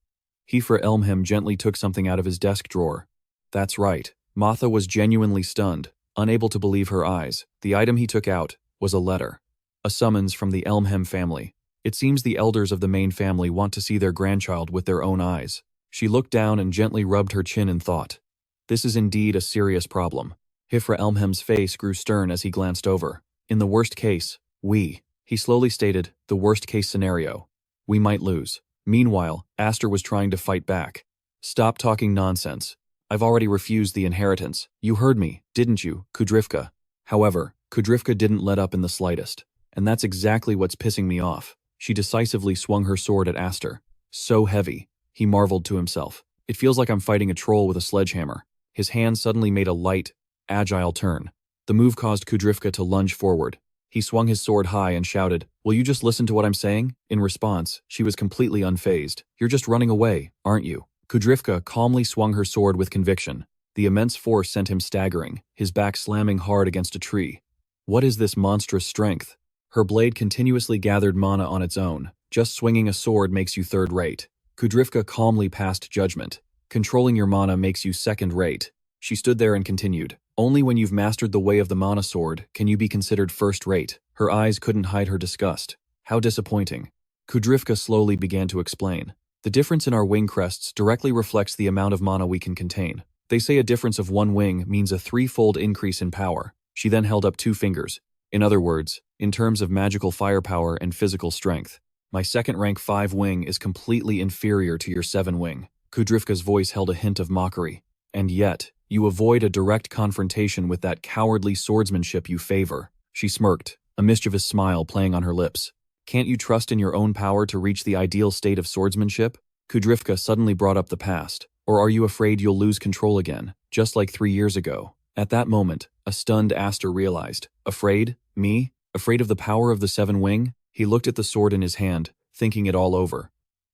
Hifre Elmhem gently took something out of his desk drawer. That's right. Matha was genuinely stunned, unable to believe her eyes. The item he took out was a letter. A summons from the Elmhem family. It seems the elders of the main family want to see their grandchild with their own eyes. She looked down and gently rubbed her chin in thought. This is indeed a serious problem. Hifre Elmhem's face grew stern as he glanced over. In the worst case, he slowly stated, the worst case scenario. We might lose. Meanwhile, Aster was trying to fight back. Stop talking nonsense. I've already refused the inheritance. You heard me, didn't you, Kudrifka? However, Kudrifka didn't let up in the slightest. And that's exactly what's pissing me off. She decisively swung her sword at Aster. So heavy, he marveled to himself. It feels like I'm fighting a troll with a sledgehammer. His hand suddenly made a light, agile turn. The move caused Kudrifka to lunge forward. He swung his sword high and shouted, Will you just listen to what I'm saying? In response, she was completely unfazed. You're just running away, aren't you? Kudrifka calmly swung her sword with conviction. The immense force sent him staggering, his back slamming hard against a tree. What is this monstrous strength? Her blade continuously gathered mana on its own. Just swinging a sword makes you third-rate. Kudrifka calmly passed judgment. Controlling your mana makes you second-rate. She stood there and continued. Only when you've mastered the way of the mana sword can you be considered first-rate. Her eyes couldn't hide her disgust. How disappointing. Kudrifka slowly began to explain. The difference in our wing crests directly reflects the amount of mana we can contain. They say a difference of one wing means a threefold increase in power. She then held up 2 fingers. In other words, in terms of magical firepower and physical strength, my second rank 5 wing is completely inferior to your 7 wing. Kudrifka's voice held a hint of mockery. And yet, you avoid a direct confrontation with that cowardly swordsmanship you favor. She smirked, a mischievous smile playing on her lips. Can't you trust in your own power to reach the ideal state of swordsmanship? Kudrifka suddenly brought up the past. Or are you afraid you'll lose control again, just like 3 years ago? At that moment, a stunned Aster realized. Afraid? Me? Afraid of the power of the 7 wing? He looked at the sword in his hand, thinking it all over.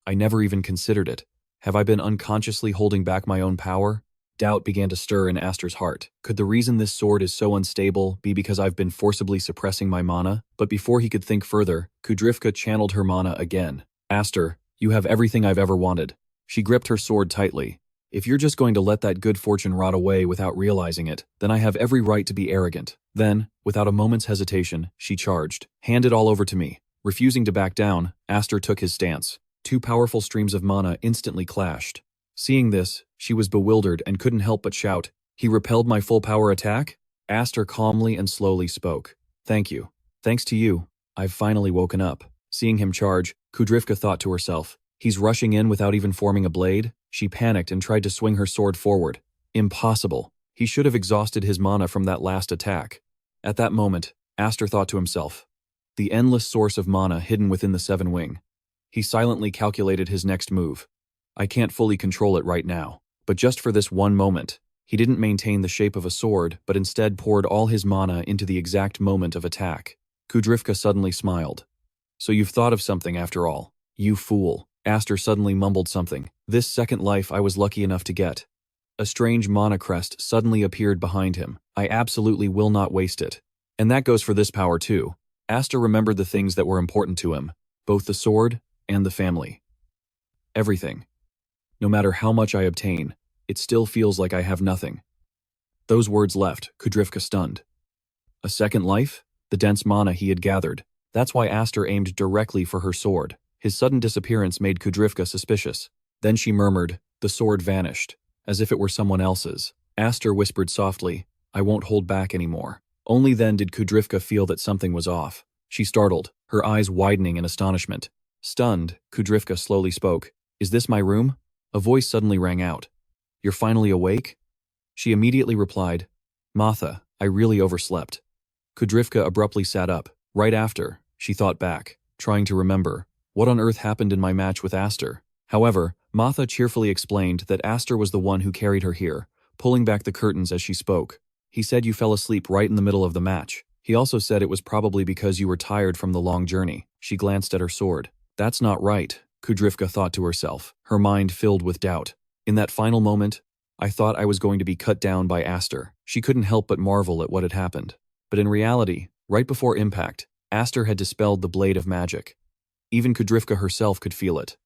I never even considered it. Have I been unconsciously holding back my own power? Doubt began to stir in Aster's heart. Could the reason this sword is so unstable be because I've been forcibly suppressing my mana? But before he could think further, Kudrifka channeled her mana again. Aster, you have everything I've ever wanted. She gripped her sword tightly. If you're just going to let that good fortune rot away without realizing it, then I have every right to be arrogant. Then, without a moment's hesitation, she charged. Hand it all over to me. Refusing to back down, Aster took his stance. 2 powerful streams of mana instantly clashed. Seeing this, she was bewildered and couldn't help but shout, He repelled my full power attack? Aster calmly and slowly spoke. Thank you. Thanks to you, I've finally woken up. Seeing him charge, Kudrifka thought to herself, He's rushing in without even forming a blade? She panicked and tried to swing her sword forward. Impossible. He should have exhausted his mana from that last attack. At that moment, Aster thought to himself, the endless source of mana hidden within the seven wing. He silently calculated his next move. I can't fully control it right now, but just for this one moment. He didn't maintain the shape of a sword, but instead poured all his mana into the exact moment of attack. Kudrifka suddenly smiled. So you've thought of something after all. You fool. Aster suddenly mumbled something. This second life I was lucky enough to get. A strange mana crest suddenly appeared behind him. I absolutely will not waste it. And that goes for this power too. Aster remembered the things that were important to him, both the sword and the family. Everything. No matter how much I obtain, it still feels like I have nothing. Those words left Kudrifka stunned. A second life? The dense mana he had gathered. That's why Aster aimed directly for her sword. His sudden disappearance made Kudrifka suspicious. Then she murmured, the sword vanished, as if it were someone else's. Aster whispered softly, I won't hold back anymore. Only then did Kudrifka feel that something was off. She startled, her eyes widening in astonishment. Stunned, Kudrifka slowly spoke, Is this my room? A voice suddenly rang out. You're finally awake? She immediately replied, Matha, I really overslept. Kudrifka abruptly sat up. Right after, she thought back, trying to remember, what on earth happened in my match with Aster? However, Matha cheerfully explained that Aster was the one who carried her here, pulling back the curtains as she spoke. He said you fell asleep right in the middle of the match. He also said it was probably because you were tired from the long journey. She glanced at her sword. That's not right, Kudrifka thought to herself, her mind filled with doubt. In that final moment, I thought I was going to be cut down by Aster. She couldn't help but marvel at what had happened. But in reality, right before impact, Aster had dispelled the blade of magic. Even Kudrifka herself could feel it.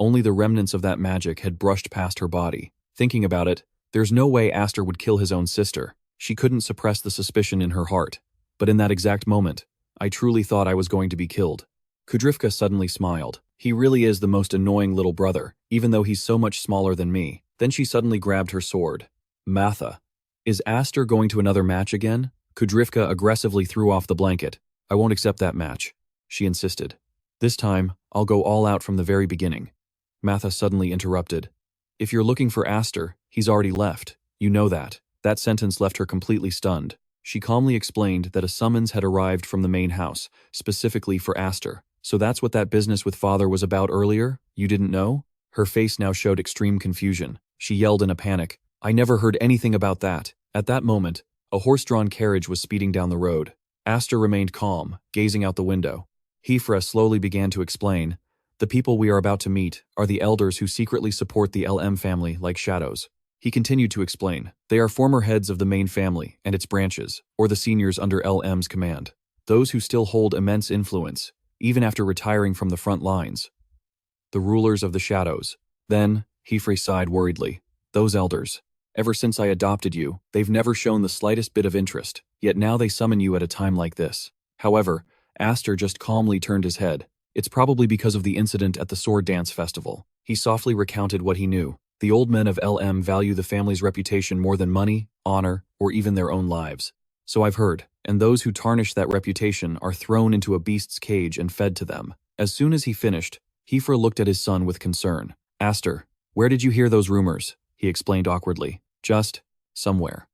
Only the remnants of that magic had brushed past her body. Thinking about it, there's no way Aster would kill his own sister. She couldn't suppress the suspicion in her heart. But in that exact moment, I truly thought I was going to be killed. Kudrifka suddenly smiled. He really is the most annoying little brother, even though he's so much smaller than me. Then she suddenly grabbed her sword. Matha. Is Aster going to another match again? Kudrifka aggressively threw off the blanket. I won't accept that match, she insisted. This time, I'll go all out from the very beginning. Matha suddenly interrupted. If you're looking for Aster, he's already left. You know that. That sentence left her completely stunned. She calmly explained that a summons had arrived from the main house, specifically for Aster. So that's what that business with father was about earlier? You didn't know? Her face now showed extreme confusion. She yelled in a panic, I never heard anything about that. At that moment, a horse-drawn carriage was speeding down the road. Aster remained calm, gazing out the window. Hifre slowly began to explain, the people we are about to meet are the elders who secretly support the LM family like shadows. He continued to explain, they are former heads of the main family and its branches, or the seniors under LM's command. Those who still hold immense influence, even after retiring from the front lines. The rulers of the shadows. Then, Hifre sighed worriedly. Those elders. Ever since I adopted you, they've never shown the slightest bit of interest, yet now they summon you at a time like this. However, Aster just calmly turned his head. It's probably because of the incident at the sword dance festival. He softly recounted what he knew. The old men of LM value the family's reputation more than money, honor, or even their own lives. So I've heard, and those who tarnish that reputation are thrown into a beast's cage and fed to them. As soon as he finished, Hifre looked at his son with concern. Aster, where did you hear those rumors? He explained awkwardly. Just, somewhere.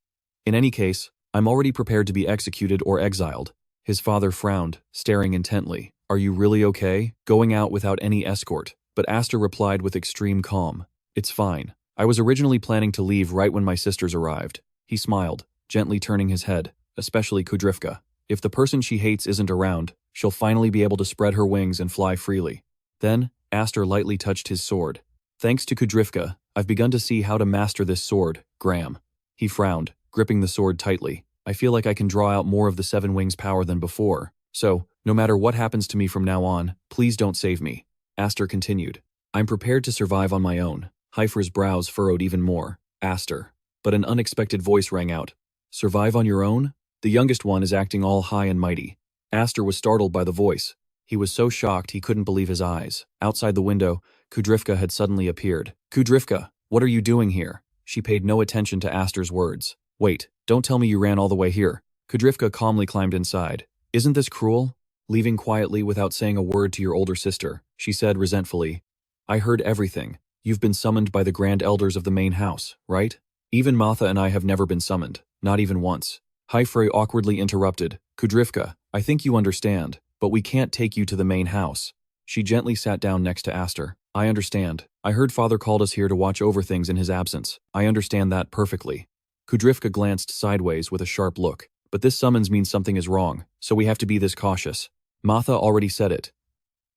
In any case, I'm already prepared to be executed or exiled. His father frowned, staring intently. Are you really okay? Going out without any escort? But Aster replied with extreme calm. It's fine. I was originally planning to leave right when my sisters arrived. He smiled, gently turning his head, especially Kudrifka. If the person she hates isn't around, she'll finally be able to spread her wings and fly freely. Then, Aster lightly touched his sword. Thanks to Kudrifka, I've begun to see how to master this sword, Graham. He frowned, gripping the sword tightly. I feel like I can draw out more of the Seven Wings' power than before. So, no matter what happens to me from now on, please don't save me. Aster continued. I'm prepared to survive on my own. Hifre's brows furrowed even more. Aster. But an unexpected voice rang out. Survive on your own? The youngest one is acting all high and mighty. Aster was startled by the voice. He was so shocked he couldn't believe his eyes. Outside the window, Kudrifka had suddenly appeared. Kudrifka, what are you doing here? She paid no attention to Aster's words. Wait, don't tell me you ran all the way here. Kudrifka calmly climbed inside. Isn't this cruel? Leaving quietly without saying a word to your older sister, she said resentfully. I heard everything. You've been summoned by the grand elders of the main house, right? Even Matha and I have never been summoned, not even once. Hifre awkwardly interrupted. Kudrifka, I think you understand, but we can't take you to the main house. She gently sat down next to Aster. I understand. I heard father called us here to watch over things in his absence. I understand that perfectly. Kudrifka glanced sideways with a sharp look. But this summons means something is wrong, so we have to be this cautious. Matha already said it.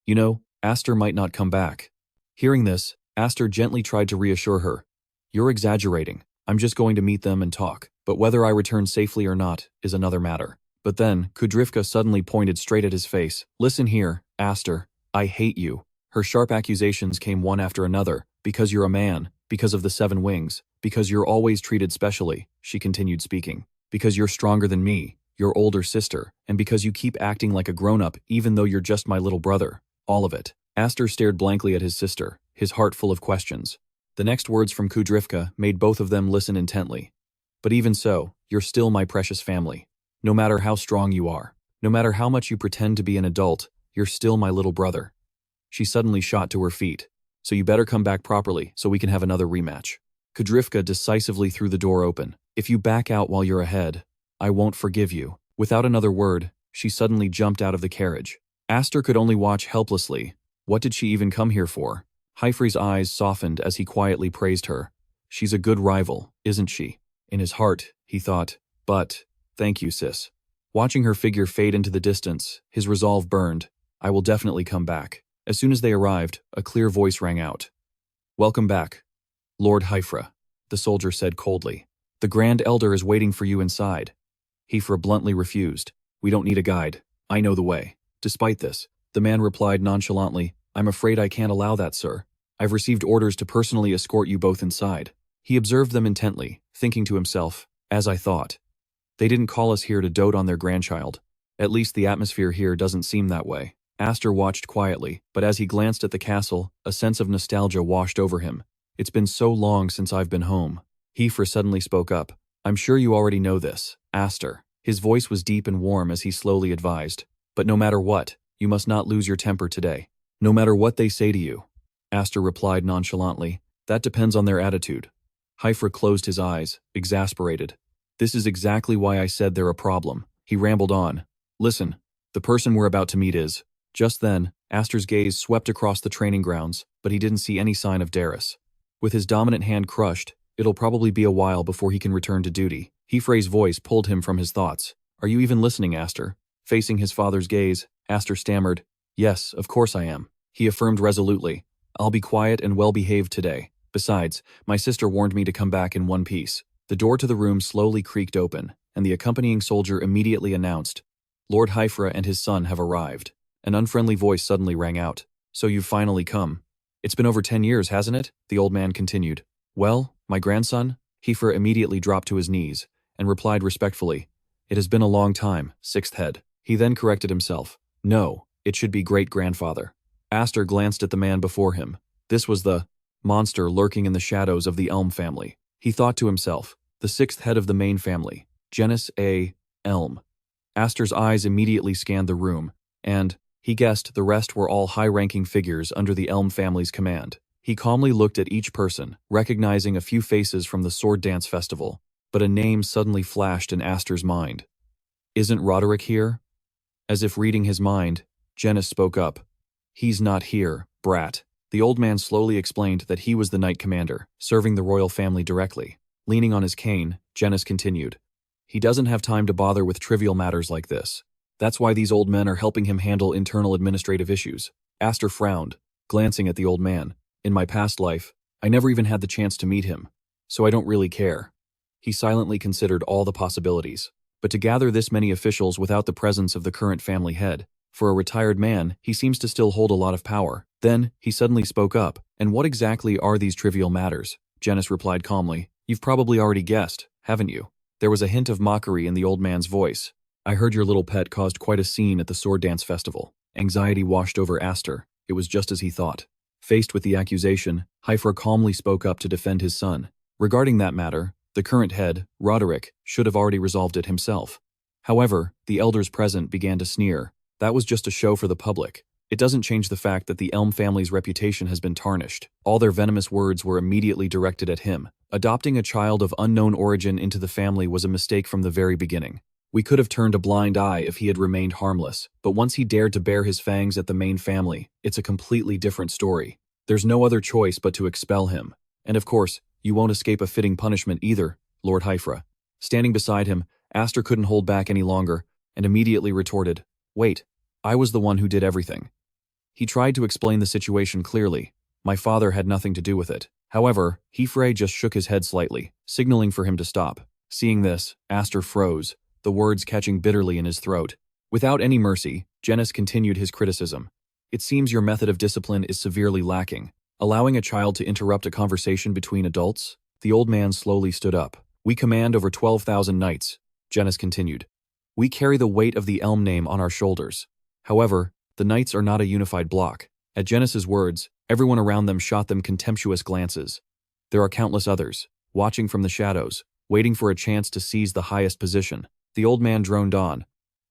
You know, Aster might not come back. Hearing this, Aster gently tried to reassure her. You're exaggerating. I'm just going to meet them and talk, but whether I return safely or not is another matter. But then, Kudrifka suddenly pointed straight at his face. Listen here, Aster. I hate you. Her sharp accusations came one after another. Because you're a man, because of the 7 wings, because you're always treated specially, she continued speaking. Because you're stronger than me, your older sister, and because you keep acting like a grown-up even though you're just my little brother. All of it. Aster stared blankly at his sister, his heart full of questions. The next words from Kudrifka made both of them listen intently. But even so, you're still my precious family. No matter how strong you are, no matter how much you pretend to be an adult, you're still my little brother. She suddenly shot to her feet. So you better come back properly so we can have another rematch. Kudrifka decisively threw the door open. If you back out while you're ahead, I won't forgive you. Without another word, she suddenly jumped out of the carriage. Aster could only watch helplessly. What did she even come here for? Hifre's eyes softened as he quietly praised her. She's a good rival, isn't she? In his heart, he thought, but, thank you, sis. Watching her figure fade into the distance, his resolve burned. I will definitely come back. As soon as they arrived, a clear voice rang out. Welcome back, Lord Hifre, the soldier said coldly. The Grand Elder is waiting for you inside. Hifre bluntly refused. We don't need a guide. I know the way. Despite this, the man replied nonchalantly, I'm afraid I can't allow that, sir. I've received orders to personally escort you both inside. He observed them intently, thinking to himself, as I thought. They didn't call us here to dote on their grandchild. At least the atmosphere here doesn't seem that way. Aster watched quietly, but as he glanced at the castle, a sense of nostalgia washed over him. It's been so long since I've been home. Hifre suddenly spoke up. I'm sure you already know this, Aster. His voice was deep and warm as he slowly advised. But no matter what, you must not lose your temper today. No matter what they say to you. Aster replied nonchalantly. That depends on their attitude. Hifre closed his eyes, exasperated. This is exactly why I said they're a problem. He rambled on. Listen, the person we're about to meet is... Just then, Aster's gaze swept across the training grounds, but he didn't see any sign of Daris. With his dominant hand crushed, it'll probably be a while before he can return to duty. Hifre's voice pulled him from his thoughts. Are you even listening, Aster? Facing his father's gaze, Aster stammered. Yes, of course I am. He affirmed resolutely. I'll be quiet and well-behaved today. Besides, my sister warned me to come back in one piece. The door to the room slowly creaked open, and the accompanying soldier immediately announced, Lord Hifre and his son have arrived. An unfriendly voice suddenly rang out. So you've finally come. It's been over 10 years, hasn't it? The old man continued. Well, my grandson? Hifre immediately dropped to his knees and replied respectfully. It has been a long time, 6th head. He then corrected himself. No, it should be great-grandfather. Aster glanced at the man before him. This was the monster lurking in the shadows of the Elm family. He thought to himself, the 6th head of the main family, genus A. Elm. Aster's eyes immediately scanned the room, and he guessed the rest were all high-ranking figures under the Elm family's command. He calmly looked at each person, recognizing a few faces from the sword dance festival, but a name suddenly flashed in Aster's mind. Isn't Roderick here? As if reading his mind, Genus spoke up. He's not here, brat. The old man slowly explained that he was the knight commander, serving the royal family directly. Leaning on his cane, Genus continued. He doesn't have time to bother with trivial matters like this. That's why these old men are helping him handle internal administrative issues. Aster frowned, glancing at the old man. In my past life, I never even had the chance to meet him, so I don't really care. He silently considered all the possibilities. But to gather this many officials without the presence of the current family head, for a retired man, he seems to still hold a lot of power. Then, he suddenly spoke up. And what exactly are these trivial matters? Genus replied calmly. You've probably already guessed, haven't you? There was a hint of mockery in the old man's voice. I heard your little pet caused quite a scene at the sword dance festival. Anxiety washed over Aster. It was just as he thought. Faced with the accusation, Hifre calmly spoke up to defend his son. Regarding that matter, the current head, Roderick, should have already resolved it himself. However, the elders present began to sneer. That was just a show for the public. It doesn't change the fact that the Elm family's reputation has been tarnished. All their venomous words were immediately directed at him. Adopting a child of unknown origin into the family was a mistake from the very beginning. We could have turned a blind eye if he had remained harmless, but once he dared to bare his fangs at the main family, it's a completely different story. There's no other choice but to expel him. And of course, you won't escape a fitting punishment either, Lord Hifre. Standing beside him, Aster couldn't hold back any longer, and immediately retorted, "Wait, I was the one who did everything." He tried to explain the situation clearly. My father had nothing to do with it. However, Hifre just shook his head slightly, signaling for him to stop. Seeing this, Aster froze, the words catching bitterly in his throat. Without any mercy, Genis continued his criticism. "It seems your method of discipline is severely lacking. Allowing a child to interrupt a conversation between adults?" The old man slowly stood up. "We command over 12,000 knights," Genis continued. "We carry the weight of the Elm name on our shoulders. However, the knights are not a unified bloc." At Genis's words, everyone around them shot them contemptuous glances. There are countless others, watching from the shadows, waiting for a chance to seize the highest position. The old man droned on.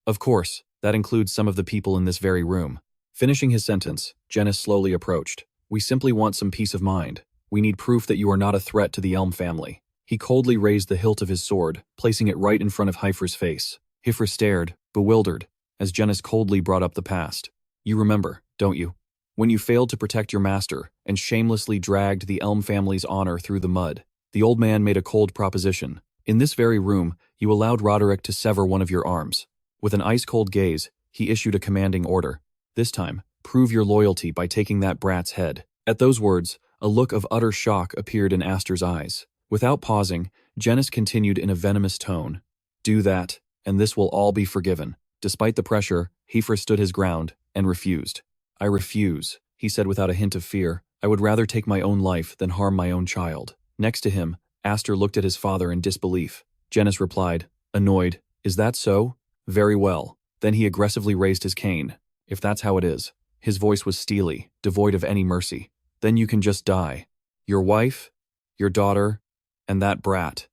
"Of course, that includes some of the people in this very room." Finishing his sentence, Genis slowly approached. "We simply want some peace of mind. We need proof that you are not a threat to the Elm family." He coldly raised the hilt of his sword, placing it right in front of Hifre's face. Hifre stared, bewildered, as Genis coldly brought up the past. "You remember, don't you? When you failed to protect your master and shamelessly dragged the Elm family's honor through the mud." The old man made a cold proposition. "In this very room, you allowed Roderick to sever one of your arms." With an ice-cold gaze, he issued a commanding order. "This time, prove your loyalty by taking that brat's head." At those words, a look of utter shock appeared in Aster's eyes. Without pausing, Genis continued in a venomous tone. "Do that, and this will all be forgiven." Despite the pressure, Hifre stood his ground and refused. "I refuse," he said without a hint of fear. "I would rather take my own life than harm my own child." Next to him, Aster looked at his father in disbelief. Genis replied, annoyed, "Is that so? Very well." Then he aggressively raised his cane. "If that's how it is." His voice was steely, devoid of any mercy. "Then you can just die. Your wife, your daughter, and that brat.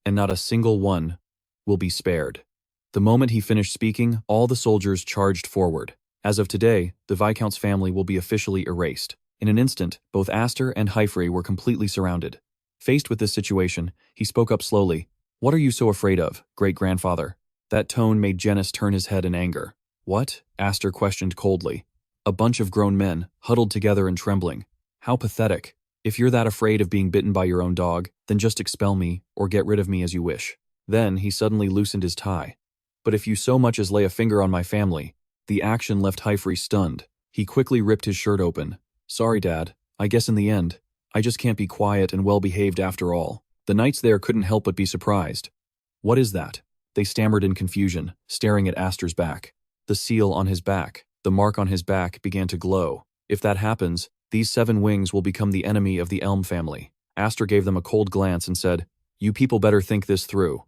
And not a single one will be spared." The moment he finished speaking, all the soldiers charged forward. As of today, the Viscount's family will be officially erased. In an instant, both Aster and Hifre were completely surrounded. Faced with this situation, he spoke up slowly. "What are you so afraid of, great-grandfather?" That tone made Genis turn his head in anger. "What?" Aster questioned coldly. "A bunch of grown men, huddled together and trembling. How pathetic. If you're that afraid of being bitten by your own dog, then just expel me, or get rid of me as you wish." Then he suddenly loosened his tie. "But if you so much as lay a finger on my family..." The action left Hifre stunned. He quickly ripped his shirt open. "Sorry, Dad. I guess in the end, I just can't be quiet and well-behaved after all." The knights there couldn't help but be surprised. "What is that?" They stammered in confusion, staring at Aster's back. The seal on his back, the mark on his back, began to glow. "If that happens, these 7 wings will become the enemy of the Elm family." Aster gave them a cold glance and said, "You people better think this through."